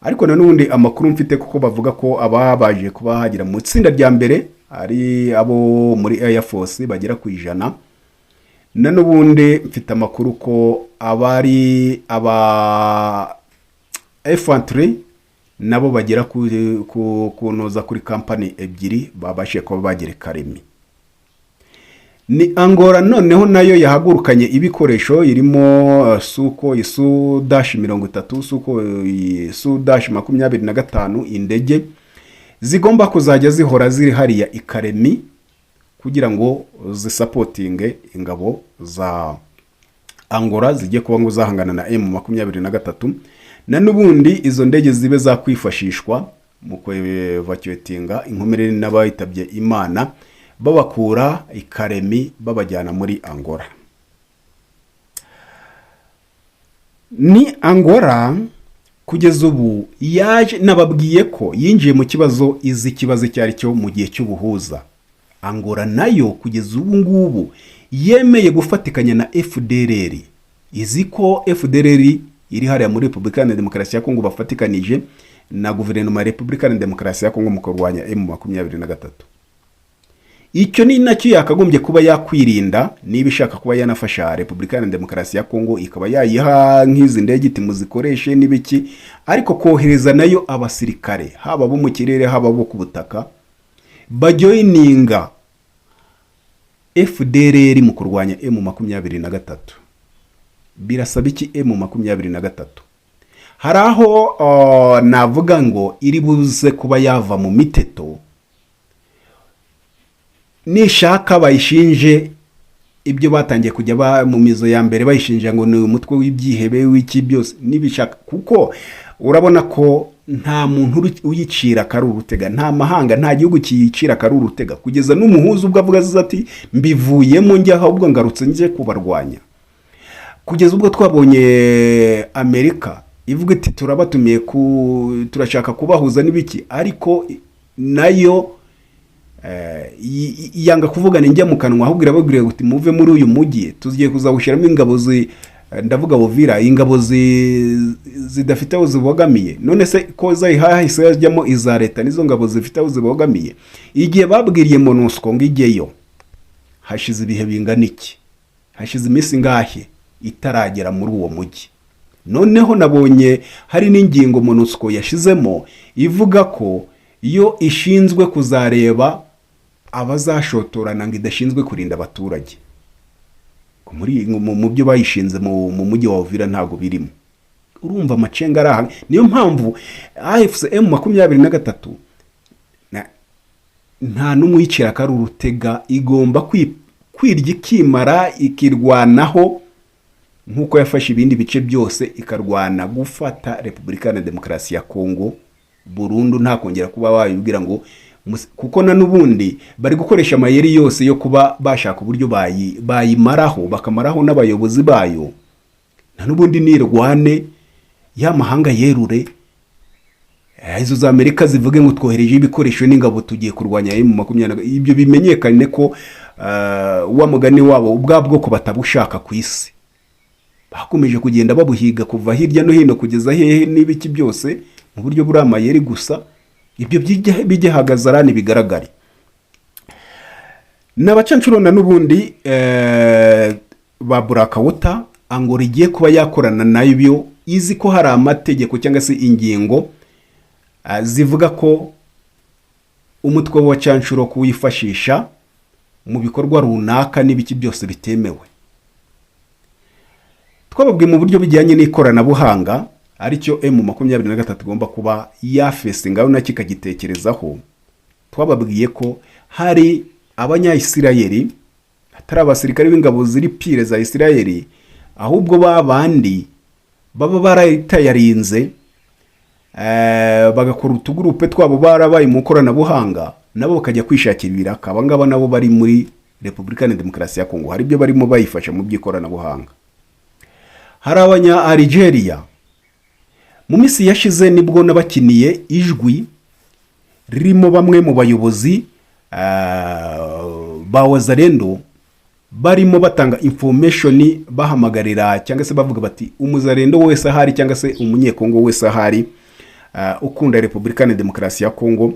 [SPEAKER 1] Ariko na nubundi amakuru mfite kuko bavuga ko ababaje kuba hagira mu tsinda rya mbere ari abo muri Air Force bagera ku 100. Na nubundi mfite amakuru ko abari aba F3 nabo bagera kunoza kuri kampani ebyiri babashe kuba bagera Karemi. Ni Angola noneho nayo yahagurukanye ibikoresho, irimo Suko Su-30, Suko Su-25 indege zigomba kuzajya zihora ziri hariya Ikaremi kugira ngo zisapotinge ingabo za Angola zijye kuba ngo zahangana na M23. Na nubundi izo ndege zibe zakwifashishwa mu kwevacuatinga inkomere n'abayitabye Imana babakura i Karemi babajyana muri Angola. Ni Angola kugeza ubu yaje, nababwiye ko yinjiye mu kibazo, izi kibazo cyari cyo mu gihe cy'ubuhuza. Angola nayo kugeza ubu ngubu yemeye gufatikanya na FDLR. Izi ko FDLR iri hariya muri Repubulika ya Demokarasi ya Kongo bafatikanije na guverinoma ya Repubulika ya Demokarasi ya Kongo mu kurwanya M23. Icyo ni nacyo yakagombye kuba yakwirinda niba ishaka kuba yanafasha Repubulika ya Demokarasi ya Kongo, ikaba yayiha nk'izi ndege iti muzikoreshe n'ibiki, ariko kohereza nayo abasirikare haba bo mu kirere haba bo ku butaka bajoininga FDLR mu kurwanya M23. Birasaba iki M23? Hari aho navuga ngo iri buze kuba yava mu miteto, nishaka bayishinje ibyo batangiye kujya mu mizo ya mbere bayishinja ngo ni umutwe w'ibyihebe w'iki byose nibishaka, kuko urabona ko nta muntu uyicira kari urutega, nta mahanga, nta gihugu kiyicira kari urutega, kugeza n'umuhuza ubwo avuga ati mbivuyemo njya ahubwo ngarutse nje kubarwanya. Kugeza ubwo twabonye Amerika ivuga iti turabatumiye turashaka kubahuza n'ibiki, ariko nayo yanga kuvugana njya mu kanwa, ahubwo irababwira ngo muve muri uyu mujyi tugiye kuzawushyiramo ingabo ndavuga Uvira, ingabo zidafite aho zibogamiye. None se ko zahise yajyamo iza leta nizo ngabo zifite aho zibogamiye? Igihe babwiriye MONUSCO ngo ijyeyo hashize ibihe bingana iki? Hashize iminsi ngahe itaragera muri uwo mujyi? Noneho nabonye hari n'ingingo MONUSCO yashizemo ivuga ko iyo ishinzwe kuzareba abazashotorana ngo idashinzwe kurinda abaturage. Mu byo bayishinze mu mujyi wa Uvira ntago birimo. Urumva amacenga araha. Niyo mpamvu AFC M23 nta n'umwicira kari urutega, igomba kwirya ikimara ikirwanaho nkuko yafashe ibindi bice byose, ikarwana gufata Repubulika ya Demokarasi ya Kongo burundu, nta kongera kuba wayibwira ngo, kuko na nubundi bari gukoresha amayeri yose yo kuba bashaka uburyo bayimaraho, bakamaraho n'abayobozi bayo. Na nubundi nirwane y'amahanga yerure, izo za Amerika zivuge ngo twohereje ibikoresho n'ingabo tugiye kurwanya M23, ibyo bimenyekane ko wa mugani wabo ubwabwo ko batabushaka ku isi. Bakomeje kugenda babuhiga kuva hirya no hino kugeza hehe n'ibiki byose mu buryo buri amayeri gusa, ibyo bijye hagazarani bigaragare. N'abacancuro na nubundi ba Burakawuta Angola igiye kuba yakorana nayo, izi ko hari amategeko cyangwa se ingingo zivuga ko umutwe wa cancuro kuwifashisha mu bikorwa runaka n'ibiki byose bitemewe. Twababwiye mu buryo bijyanye n'ikoranabuhanga aricyo M23 igomba kuba yafesingaho na kikagitekerezaho. Twababwiye ko hari abanya-Isirayeli, atari abasirikare b'ingabo ziri pire za Isirayeli, ahubwo babandi baba baratayarinze bagakora utugurupe twabo barabaye mu koranabuhanga, nabo bakajya kwishakira ibiraka. Abangaba nabo bari muri Repubulika ya Demokarasi ya Kongo, hari ibyo barimo bayifasha mu by'ikoranabuhanga. Hari abanya Algeria mu minsi yashize nibwo nabakiniye ijwi ririmo bamwe mu bayobozi ba Wazalendo barimo batanga information, bahamagarira cyangwa se bavuga bati umuzalendo wese ahari cyangwa se umunyekongo wese ahari ukunda Repubulika ya Demokarasi ya Kongo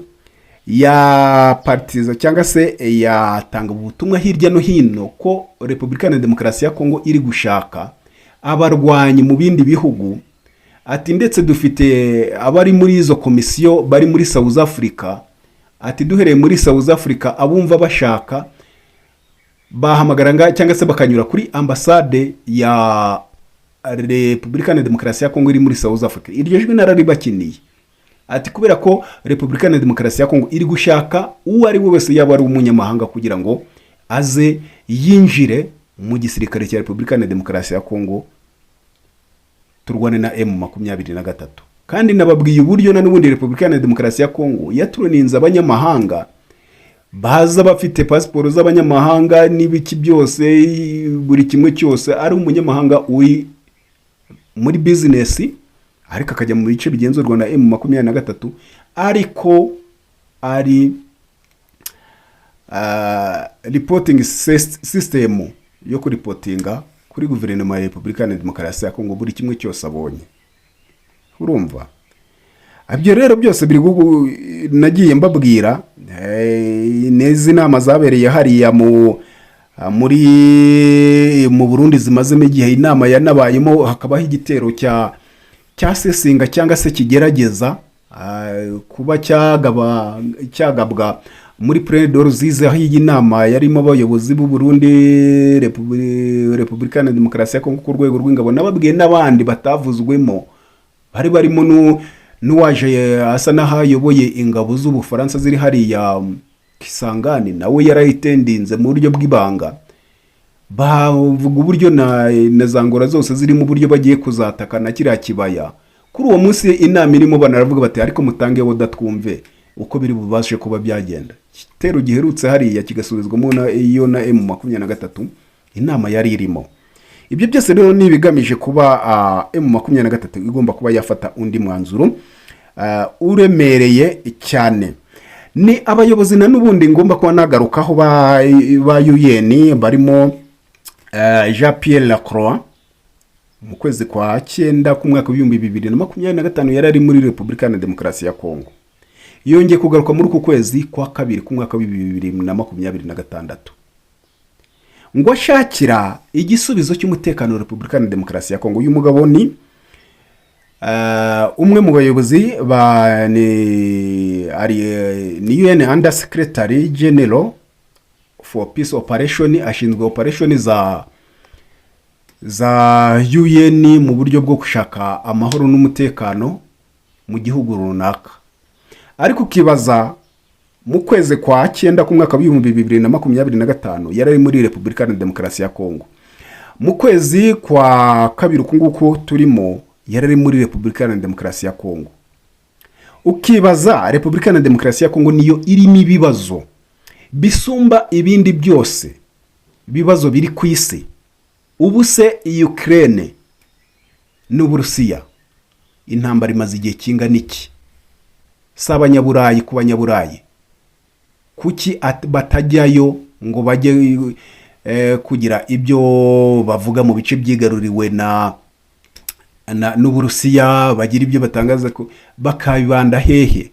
[SPEAKER 1] ya partiza cyangwa se yatanga ubutumwa hirya no hino ko Repubulika ya Demokarasi ya Kongo iri gushaka abarwanyi mu bindi bihugu. Ati ndetse dufite abari muri izo komisiyo bari muri South Africa. Ati duhereye muri South Africa abumva bashaka bahamagaranga cyangwa se bakanyura kuri ambasade ya Repubulika ya Demokarasi ya Kongo iri muri South Africa. Iryo jwi nararibakiniye. Ati kubera ko Repubulika ya Demokarasi ya Kongo iri gushaka uwo ari we wese yaba ari umunyamahanga kugira ngo aze yinjire mu gisirikare cya Repubulika ya Demokarasi ya Kongo turwane na M23. Kandi nababwiye uburyo na nubundi Repubulika ya Demokarasi ya Kongo yaturoninze abanyamahanga baza bafite pasiporo z'abanyamahanga n'ibiki byose, buri kimwe cyose, ari umunyamahanga uri muri bizinesi ariko akajya mu bice bigenzurwa na M23, ariko ari reporting system yo kuripotinga kuri guverinoma ya Repubulika ya Demokarasi ya Kongo buri kimwe cyose abonye. Urumva? Ibyo rero byose biri nagiye mbabwira, nezi nama zabereye hariya mu Burundi zimazemo igihe, inama yanabayemo hakabaho igitero cya sesinga cyangwa se kigerageza kuba cyagabwa muri Prédor zize, aho iyi nama yarimo abayobozi b'u Burundi, Repubulika ya Demokarasi ya Kongo ku rwego rw'ingabo, nababwiye n'abandi batavuzwemo, bari barimo n'uwaje asa n'ahayoboye ingabo z'Ubufaransa ziri hariya Kisangani, nawe yarayitendinze mu buryo bw'ibanga, bavuga uburyo na zangora zose ziri mu buryo bagiye kuzataka na kiriya kibaya. Kuri uwo munsi inama irimo banaravuga bati ariko mutange woda twumve uko biri bubashe kuba byagenda. Igitero giherutse hariya kigasubizwamo iyo na M23, inama yari irimo. Ibyo byose rero ni ibigamije kuba M23 igomba kuba yafata undi mwanzuro uremereye cyane. Ni abayobozi na n'ubundi ngomba kuba nagarukaho ba UN barimo Jean Pierre Lacroix, mu kwezi kwa 9 ku mwaka wa 2025 yari ari muri Repubulika ya Demokarasi ya Kongo. Yongeye kugaruka muri uku kwezi kwa 2 ku mwaka wa 2026 ngo ashakira igisubizo cy'umutekano wa Repubulika ya Demokarasi ya Kongo. Uyu mugabo ni umwe mu bayobozi ni UN Under Secretary General for Peace Operation, ashinzwe operation za UN mu buryo bwo gushaka amahoro n'umutekano mu gihugu runaka. Ariko kibaza mu kwezi kwa 9 ku mwaka wa 2025 yari muri Repubulika ya Demokarasi ya Kongo. Mu kwezi kwa 2 kunguko turimo yari muri Repubulika ya Demokarasi ya Kongo. Ukibaza Repubulika ya Demokarasi ya Kongo niyo irimo ibibazo bisumba ibindi byose, ibibazo biri ku isi. Ubu se Ukraine n'Uburusiya intambara imaze igihe kingana iki? Sabanyaburayi ku banyaburayi kuki batajyayo ngo bajye kugira ibyo bavuga mu bice byigaruriwe n'Uburusiya, bagira ibyo batangaza ko bakabibanda hehe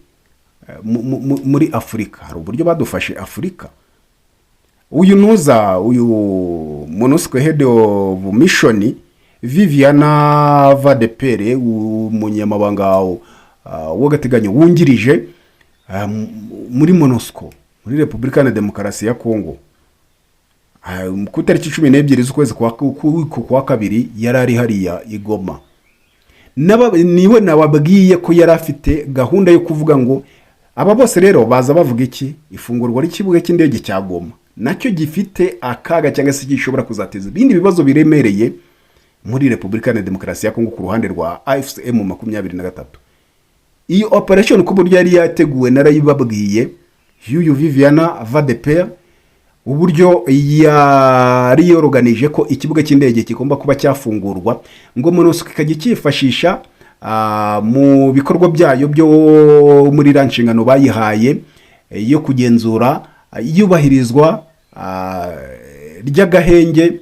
[SPEAKER 1] muri Afurika? Hari uburyo badufashe Afurika. Uyu MONUSCO head of mission Viviana Vadepere, umunyamabanga w'agateganyo wungirije muri MONUSCO muri Repubulika ya Demokarasi ya Kongo, ku tariki 12 z'ukwezi kwa 2 yari ari hariya i Goma. Niwe nababwiye ko yari afite gahunda yo kuvuga ngo aba bose rero baza bavuga iki, ifungurwa ry'ikibuga cy'indege cya Goma nacyo gifite akaga cyangwa se gishobora kuzateza ibindi bibazo biremereye muri Repubulika ya Demokarasi ya Kongo ku ruhande rwa AFCM 23. Iyo operation ku buryo yari yateguwe narayibabwiye, Yuyu Viviana Vadepere uburyo yari yoroganije ko ikibuga cy'indege kigomba kuba cyafungurwa ngo MONUSCO ikajya cyifashisha mu bikorwa byayo byo muri ranshingano bayihaye yo kugenzura iyubahirizwa ry'agahenge,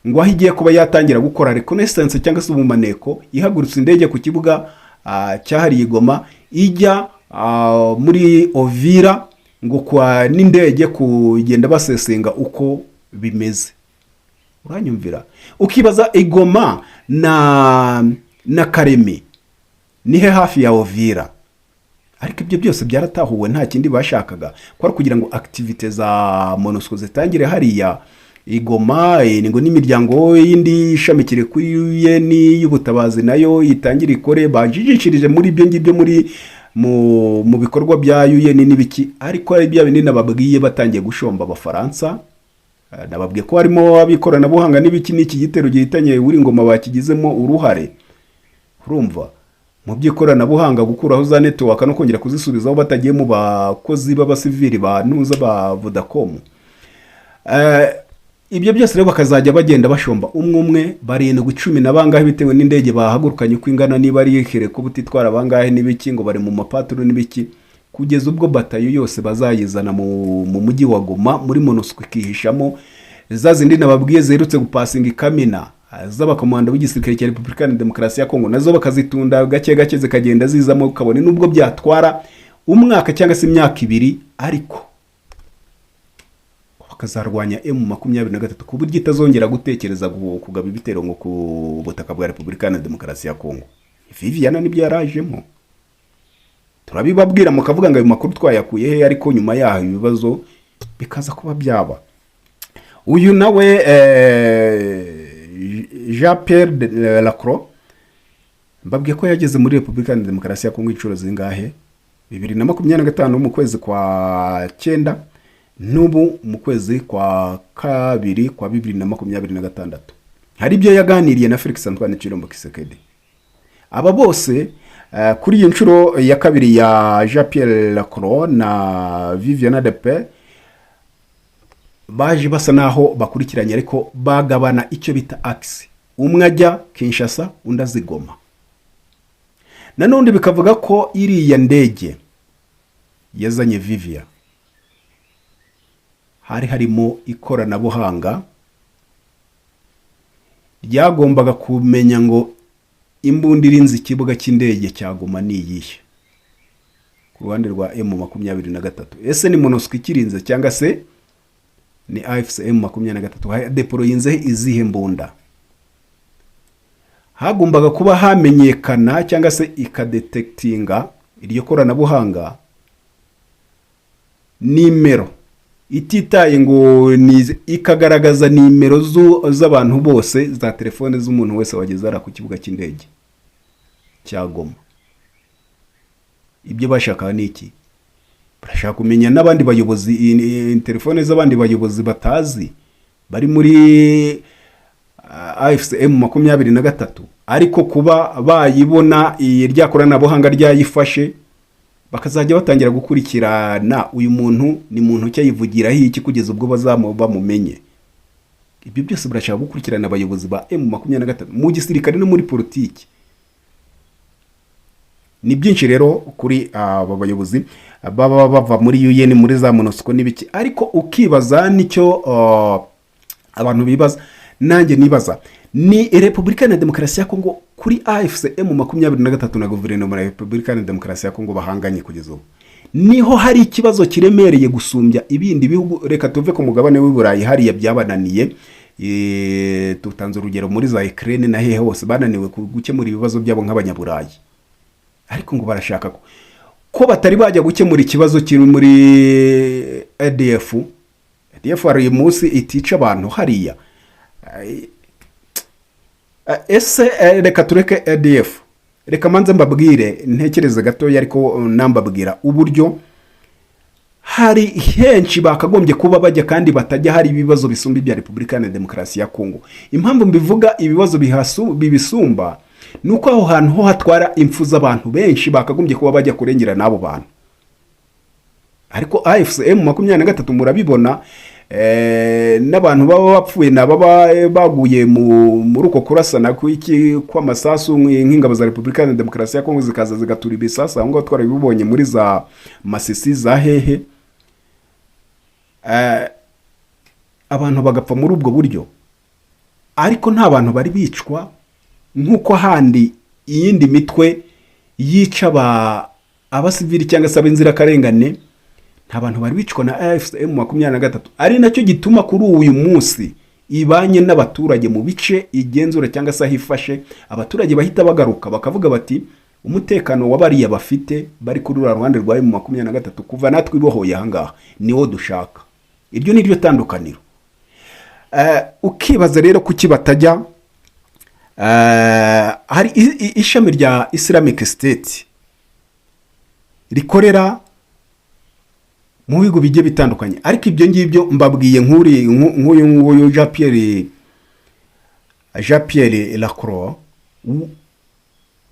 [SPEAKER 1] ngo aho igiye kuba yatangira gukora reconnaissance cyangwa se ubumaneko ihagurutse indege ku kibuga cyahariye Goma ijya muri Ovira, ngo kwa n'indege kugenda basesenga uko bimeze. Uranyumvira? Ukibaza Igoma na Karemi nihe hafi ya Ovira, ariko ibyo byose byaratahuwe nta kindi bashakaga kwari kugira ngo activite za MONUSCO zitangire hariya Igoma, ngo n'imiryango yindi ishamikire kuri UN y'ubutabazi nayo itangire ikore. Bajijishirije muri ibyo ngibyo mu bikorwa bya UN n'ibiki, ariko ari bya bindi nababwiye batangiye gushomba Abafaransa. Nababwiye ko harimo abikoranabuhanga n'ibiki, n'iki gitero gihitanye uri Ngoma bakigizemo uruhare. Urumva? mu by'ikoranabuhanga, gukuraho za network no kongera kuzisubizaho batagiye mu bakozi b'abasivili ba nuza ba Vodacom. Ibyo byose rero bakazajya bagenda bashomba umwe barindwi 10 na bangahe bitewe n'indege bahagurukanye uko ingana, niba ari ihereko butitwara bangahe n'ibiki, ngo bari mu mapaturo n'ibiki, kugeza ubwo batayo yose bazayizana mu mujyi wa Goma muri MONUSCO ikihishamo. Za zindi nababwiye zerutse gupasinga ikamina z'abakomando b'igisirikare cya Repubulika ya Demokarasi ya Kongo, nazo bakazitunda gake gake zikagenda zizamo, ukabone nubwo byatwara umwaka cyangwa se imyaka 2, ariko bakazarwanya M23 ku buryo itazongera gutekereza kugaba ibitero ngo ku butaka bwa Repubulika ya Demokarasi ya Kongo. Viviana nibyo yarajemo, turabibabwira mukavuga ngo ayo makuru twayakuye he, ariko nyuma yaho ibibazo bikaza kuba byaba. Uyu nawe Jean-Pierre Lacroix mbabwiye ko yageze muri Repubulika ya Demokarasi ya Kongo inshuro zingahe, 2025 mu kwezi kwa 9, n'ubu mu kwezi kwa 2 kwa 2026. Hari ibyo yaganiriye na Felix Antoine Tshilombo Tshisekedi. Aba bose kuri iyi nshuro ya kabiri ya Jean-Pierre Lacroix na Viviana Depe baje basa naho bakurikiranye, ariko bagabana icyo bita axe. Umwe ajya Kinshasa, undi azigoma. Nanone bikavuga ko iriya ndege yazanye Vivia hari harimo ikoranabuhanga ryagombaga kumenya ngo imbunda irinze ikibuga cy'indege cya Goma ni iyihe ku ruhande rwa M23. Ese ni MONUSCO ikirinze cyangwa se ni AFC M23 deployinze izihe mbunda? Hagombaga kuba hamenyekana cyangwa se ikadetektinga iryo koranabuhanga nimero ititaye ngo ikagaragaza nimero z'abantu bose za telefone z'umuntu wese wageze ara ku kibuga cy'indege cya Goma. Ibyo bashaka ni iki? Barashaka kumenya n'abandi bayobozi, telefone z'abandi bayobozi batazi bari muri AFC M23, ariko kuba bayibona irya koranabuhanga ryayifashe bakazajya batangira gukurikirana uyu muntu ni muntu cyayivugira iki kugeza ubwo bamumenye. Ibyo byose barashaka gukurikirana abayobozi ba M23 mu gisirikare no muri politiki. Ni byinshi rero kuri aba bayobozi baba bava muri UN muri za MONUSCO n'ibiki, ariko ukibaza nicyo abantu bibaza, nanjye nibaza, ni Repubulika ya Demokarasi ya Kongo kuri AFC M23 na guverinoma ya Repubulika ya Demokarasi ya Kongo bahanganye kugeza ubu. Niho hari ikibazo kiremereye gusumbya ibindi bihugu. Reka tuve ku mugabane w'Iburayi hariya byabananiye, tutanze urugero muri za Ukraine na hehe hose bananiwe gukemura ibibazo byabo nk'abanyaburayi, ariko ngo barashaka ko batari bajya gukemura ikibazo kiri muri ADF. ADF hari munsi itica abantu hariya. Ese reka tureke ADF, reka manze mbabwire ntekereze gatoya, ariko nambabwira uburyo hari henshi bakagombye kuba bajya kandi batajya hari ibibazo bisumba ibya Repubulika ya Demokarasi ya Kongo. Impamvu mbivuga ibibazo bibisumba nuko aho hantu ho hatwara impfu z'abantu benshi bakagombye kuba bajya kurengera nabo bantu, ariko AFC M23 murabibona n'abantu baba bapfuye nababa baguye muri uko kurasana kw'amasasu nk'ingabo za Repubulika ya Demokarasi ya Kongo zikaza zigatura ibisasa, aho ngaho twarabibonye muri za Masisi za hehe, abantu bagapfa muri ubwo buryo, ariko nta bantu bari bicwa nk'uko handi iyindi mitwe yica abasivili cyangwa se ab'inzirakarengane. Nta bantu bari bicwa na AFC M23, ari nacyo gituma kuri uyu munsi ibanye n'abaturage mu bice igenzura cyangwa se ahifashe, abaturage bahita bagaruka bakavuga bati umutekano wabariya bafite bari kuri ruhande rwa M23 kuva natwe ibohoye ahangaha niwo dushaka. Iryo ni ryo tandukaniro. Ukibaza rero kuki batajya hari ishami rya Islamic State rikorera mu bigo bigiye bitandukanye, ariko ibyo ngibyo mbabwiye nk'uyu Jean-Pierre Lacroix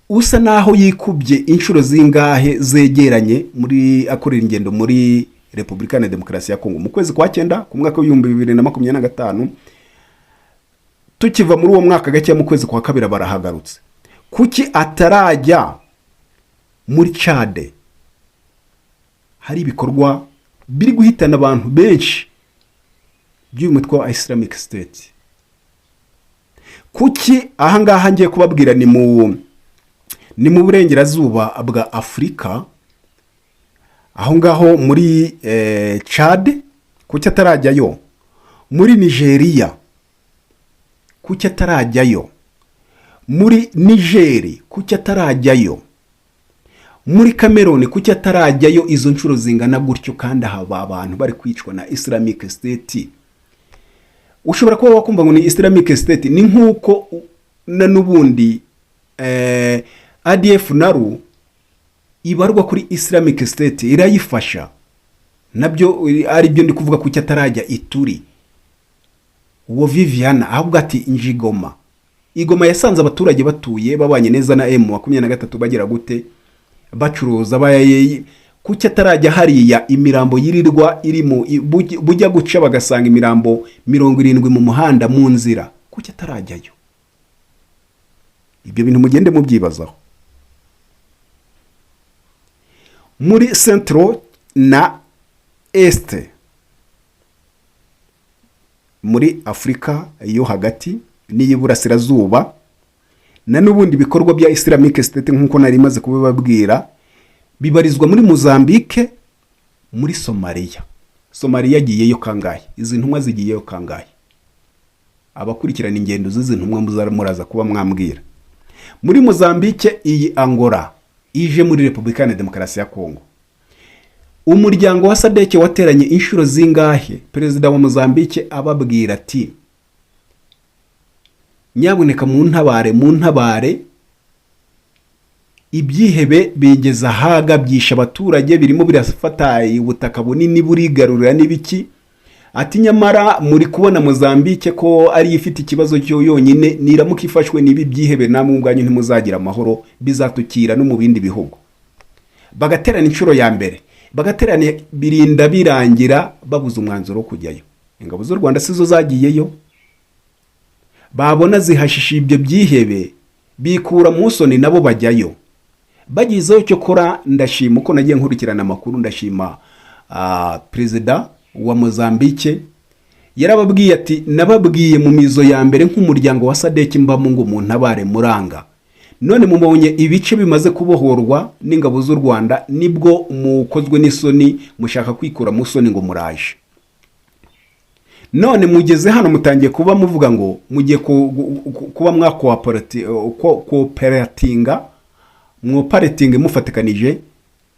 [SPEAKER 1] usa naho yikubye inshuro zingahe zegeranye muri akorera ingendo muri Repubulika ya Demokarasi ya Kongo mu kwezi kwa 9 ku mwaka w'2025. Tukiva muri uwo mwaka gake mu kwezi kwa 2 barahagarutse. Kuki atarajya muri Chad? Hari ibikorwa biri guhitana abantu benshi by'umutwe wa Islamic State. Kuki ahangaha ngiye kubabwira ni mu burengerazuba bwa Afrika, aho ngaho muri Chad, kuki atarajyayo? Muri Nigeria, kuki atarajyayo? Muri Nigeri, kuki atarajyayo? Muri Cameroon, kuki atarajyayo? Izo nshuro zingana gutyo kandi haba abantu bari kwicwa na Islamic State. Ushobora kuba wakumva ngo ni Islamic State, ni nkuko na nubundi ADF naru ibarwa kuri Islamic State irayifasha. Nabyo ari byo ndi kuvuga kuki atarajya Ituri. Uwo Viviana ahubwo ati Njigoma. Igoma yasanze abaturage batuye babanye neza na M23 bagira gute bacuruza bayaye. Kuki atarajya hariya imirambo yirirwa irimo bujya guca bagasanga imirambo 70 mu muhanda mu nzira? Kuki atarajyayo? Ibyo bintu mugende mubyibazaho. Muri Centro na Este muri Afrika yo hagati n'iy'iburasirazuba, na nubundi bikorwa bya Islamic State nkuko nari maze kubibabwira bibarizwa muri Mozambique, muri Somalia. Somalia giyeyo kangahe? Izi ntumwa zigiyeyo kangahe? Abakurikirana ingendo z'izi ntumwa muraza kuba mwambwira. Muri Mozambique iyi Angola ije muri Repubulika ya Demokarasi ya Kongo. Umuryango wa SADC wateranye inshuro zingahe? Perezida wa Mozambique ababwira ati nyabuneka mu ntabare ibyihebe bigeza haga byisha abaturage birimo birafata ubutaka bunini burigarurira n'ibiki. Ati nyamara muri kubona Mozambique ko ari ifite ikibazo cyo yonyine, niramuka ifashwe nibi byihebe namwe ubwanyu ntimuzagira amahoro, bizatukira no mu bindi bihugu. Bagaterana inshuro ya mbere, bagaterana birinda birangira babuze umwanzuro kujyayo. Ingabo z'u Rwanda sizo zagiyeyo, babona zihashisha ibyo byihebe bikura mu soni nabo bajyayo. Bagizeho cyo kora ndashima uko nagiye nkurikirana amakuru, ndashima perezida wa Mozambique yarababwiye ati nababwiye mu mizo ya mbere nk'umuryango wa SADC mbamo ngo mu ntabare muranga, none mubonye ibice bimaze kubohorwa n'ingabo z'u Rwanda nibwo mukozwe n'isoni mushaka kwikura mu soni ngo muraje. None mugeze hano mutangiye kuba muvuga ngo mugiye kuba mwakoperatinga mufatikanije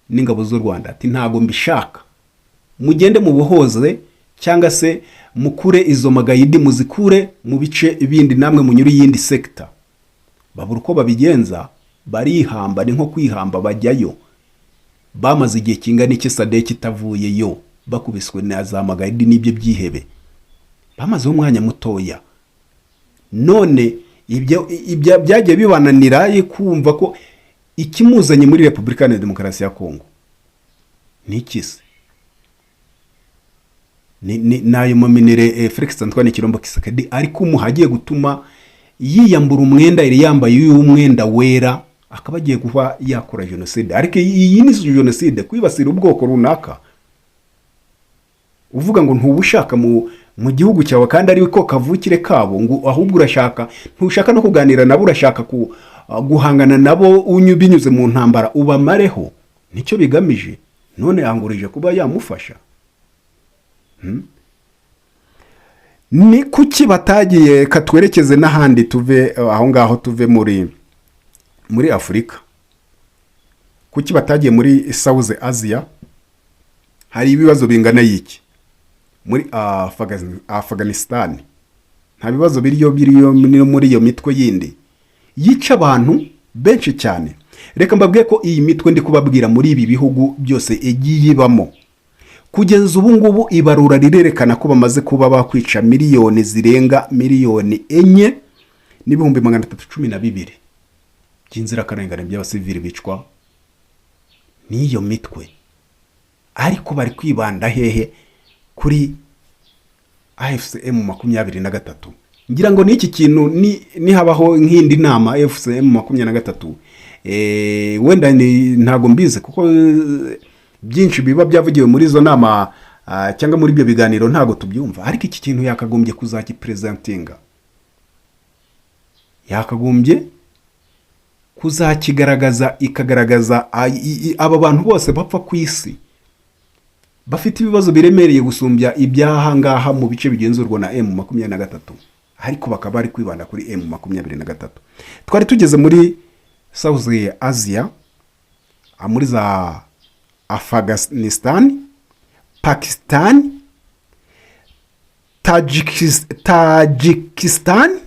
[SPEAKER 1] n'ingabo z'u Rwanda. Ati ntago mbishaka, mugende mubohoze cyangwa se mukure izo magayidi muzikure mu bice bindi namwe munyuri yindi sector. Babura uko babigenza, barihamba, ni nko kwihamba bajyayo. Bamaze igihe kingana iki SADC itavuyeyo bakubiswe na za magayidi n'ibyo byihebe, bamaze umwanya mutoya. None ibyo byagiye bibananira kumva ko ikimuzanye muri Repubulika ya Demokarasi ya Kongo ni ikisi. Nayo maminere Felix Antoine Kirombo Kisekedi ariko umuhagiye gutuma yiyambura umwenda iri yambaye y'umwenda wera, akaba agiye kuba yakora genocide. Ariko iyi ni genocide kwibasira ubwoko runaka. Uvuga ngo ntubushaka mu gihugu cyawe kandi ari ko kavukire kabo, ngo ahubwo urashaka ntushaka no kuganira nabo, urashaka guhangana nabo binyuze mu ntambara ubamareho. Nicyo bigamije. None angurije kuba yamufasha. Ni kuki batagiye katwerekeze n'ahandi tuve aho ngaho, tuve muri Afrika? Kuki batagiye muri South Asia? Hari ibibazo bingana yiki muri Afghanistan. Nta bibazo biriyo muri iyo mitwe yindi yica abantu benshi cyane. Reka mbabwiye ko iyi mitwe ndi kubabwira muri ibi bihugu byose egiye ibamo. Kugeza ubu ngubu ibarura rirerekana ko bamaze kuba bakwica miliyoni zirenga miliyoni 4,312. by'inzirakarengane by'abasivili bicwa n'iyo mitwe, ariko bari kwibanda hehe? Kuri AFCM 23. Ngira ngo n'iki kintu nihabaho nk'indi nama AFCM 23, wenda ntago mbize kuko byinshi biba byavugiwe muri izo nama cyangwa muri ibyo biganiro ntago tubyumva, ariko iki kintu yakagombye kuzakipresentinga, yakagombye kuzakigaragaza, ikagaragaza aba bantu bose bapfa ku isi bafite ibibazo biremereye gusumbya ibyaha ngaha mu bice bigenzurwa na M23, ariko bakaba bari kwibanda kuri M23. Twari tugeze muri South Asia, muri za Afghanistan, Pakistan, Tajikistan,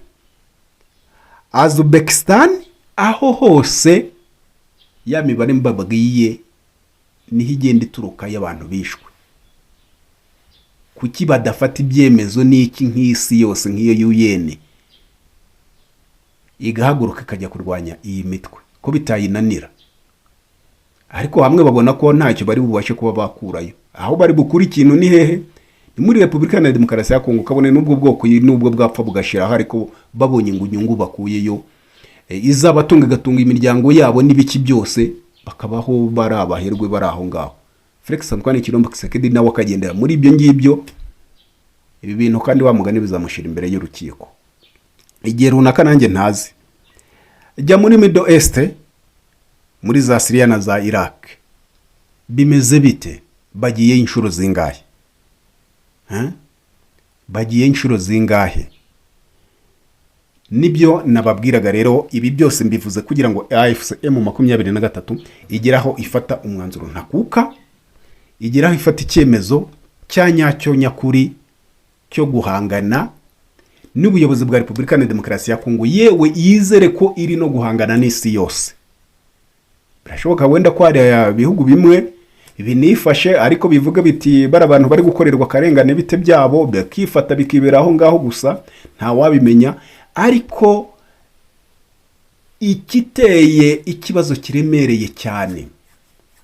[SPEAKER 1] Uzbekistan, aho hose ya mibare mbabwiye niho igenda ituruka y'abantu bishwe. Kuki badafata ibyemezo n'iki nk'isi yose nk'iyo UN igahaguruka ikajya kurwanya iyi mitwe ko bitayinanira? Ariko hamwe babona ko ntacyo bari bubashe kuba bakurayo. Aho bari bukuri ikintu ni hehe? Ni muri Repubulika ya Demokarasi ya Kongo, kabone n'ubwo bwoko n'ubwo bwapfa bugashiraho, ariko babonye inyungu bakuyeyo izabatunga gatunga imiryango yabo n'ibiki byose, bakabaho bari abaherwe bari aho ngaho. Felix Antoine Chilombo Tshisekedi nawe akagendera muri ibyo ngibyo. Ibi bintu kandi wamugani bizamushira imbere y'urukiko igihe runaka, nanjye ntazi. Jya muri Middle East, muri za Syria na za Iraq, bimeze bite? Bagiye inshuro zingahe? Bagiye inshuro zingahe? Nibyo nababwiraga rero, ibi byose mbivuze kugira ngo AFCM 23 igeraho ifata umwanzuro ntakuka, igeraho ifata icyemezo cya nyacyo nyakuri cyo guhangana n'ubuyobozi bwa Repubulika ya Demokarasi ya Kongo, yewe yizere ko iri no guhangana n'isi yose. Birashoboka wenda ko hari bihugu bimwe binifashe ariko bivuga biti bara abantu bari gukorerwa karengane bite byabo, bakifata bikibera aho ngaho gusa, nta wabimenya. Ariko ikiteye ikibazo kiremereye cyane,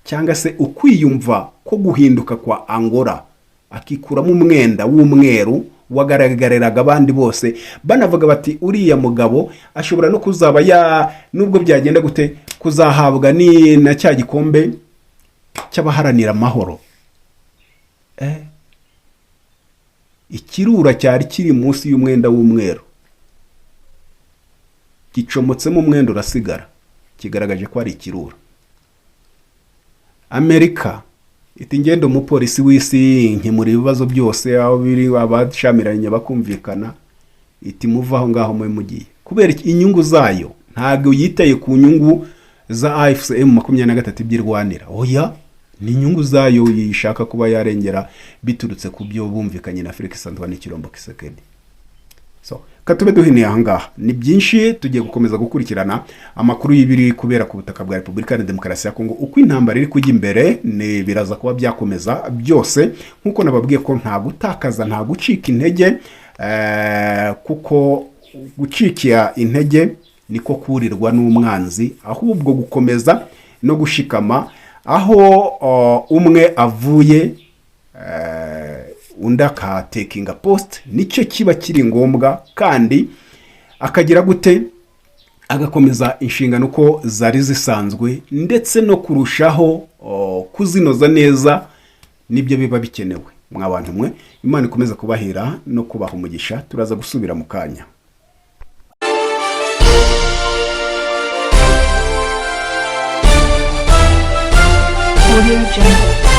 [SPEAKER 1] cyangwa se ukwiyumva ko guhinduka kwa Angola, akikuramo umwenda w'umweru wagaragariraga abandi bose, banavuga bati uriya mugabo ashobora no kuzaba nubwo byagenda gute kuzahabwa ni na cya gikombe cy'abaharanira amahoro. Ikirura cyari kiri munsi y'umwenda w'umweru, gicomotsemo umwenda urasigara, kigaragaje ko ari ikirura. Amerika iti ngendo umupolisi w'isi nkemura ibibazo byose aho biri, abashamiranye bakumvikana, iti muva aho ngaho mugiye, kubera inyungu zayo. Ntago yitaye ku nyungu za AFCM 23 byirwanira, oya, ni inyungu zayo yishaka kuba yarengera biturutse ku byo bumvikanye na Felix Antoine Chilombo Tshisekedi. So katube duhiniye ahangaha, ni byinshi tugiye gukomeza gukurikirana amakuru y'ibiri kubera ku butaka bwa Repubulika ya Demokarasi ya Kongo. Uko intambara iri kujya imbere ni biraza kuba byakomeza byose, nkuko nababwiye ko nta gutakaza, nta gucika intege, kuko gucikia intege niko kurirwa n'umwanzi, ahubwo gukomeza no gushikama aho umwe avuye undi akatekinga post, nicyo kiba kiri ngombwa, kandi akagira gute agakomeza inshingano uko zari zisanzwe, ndetse no kurushaho kuzinoza neza, nibyo biba bikenewe. Mwabantu mwe, Imana ikomeza kubahira no kubaha umugisha. Turaza gusubira mu kanya.
[SPEAKER 2] Audio Jungle.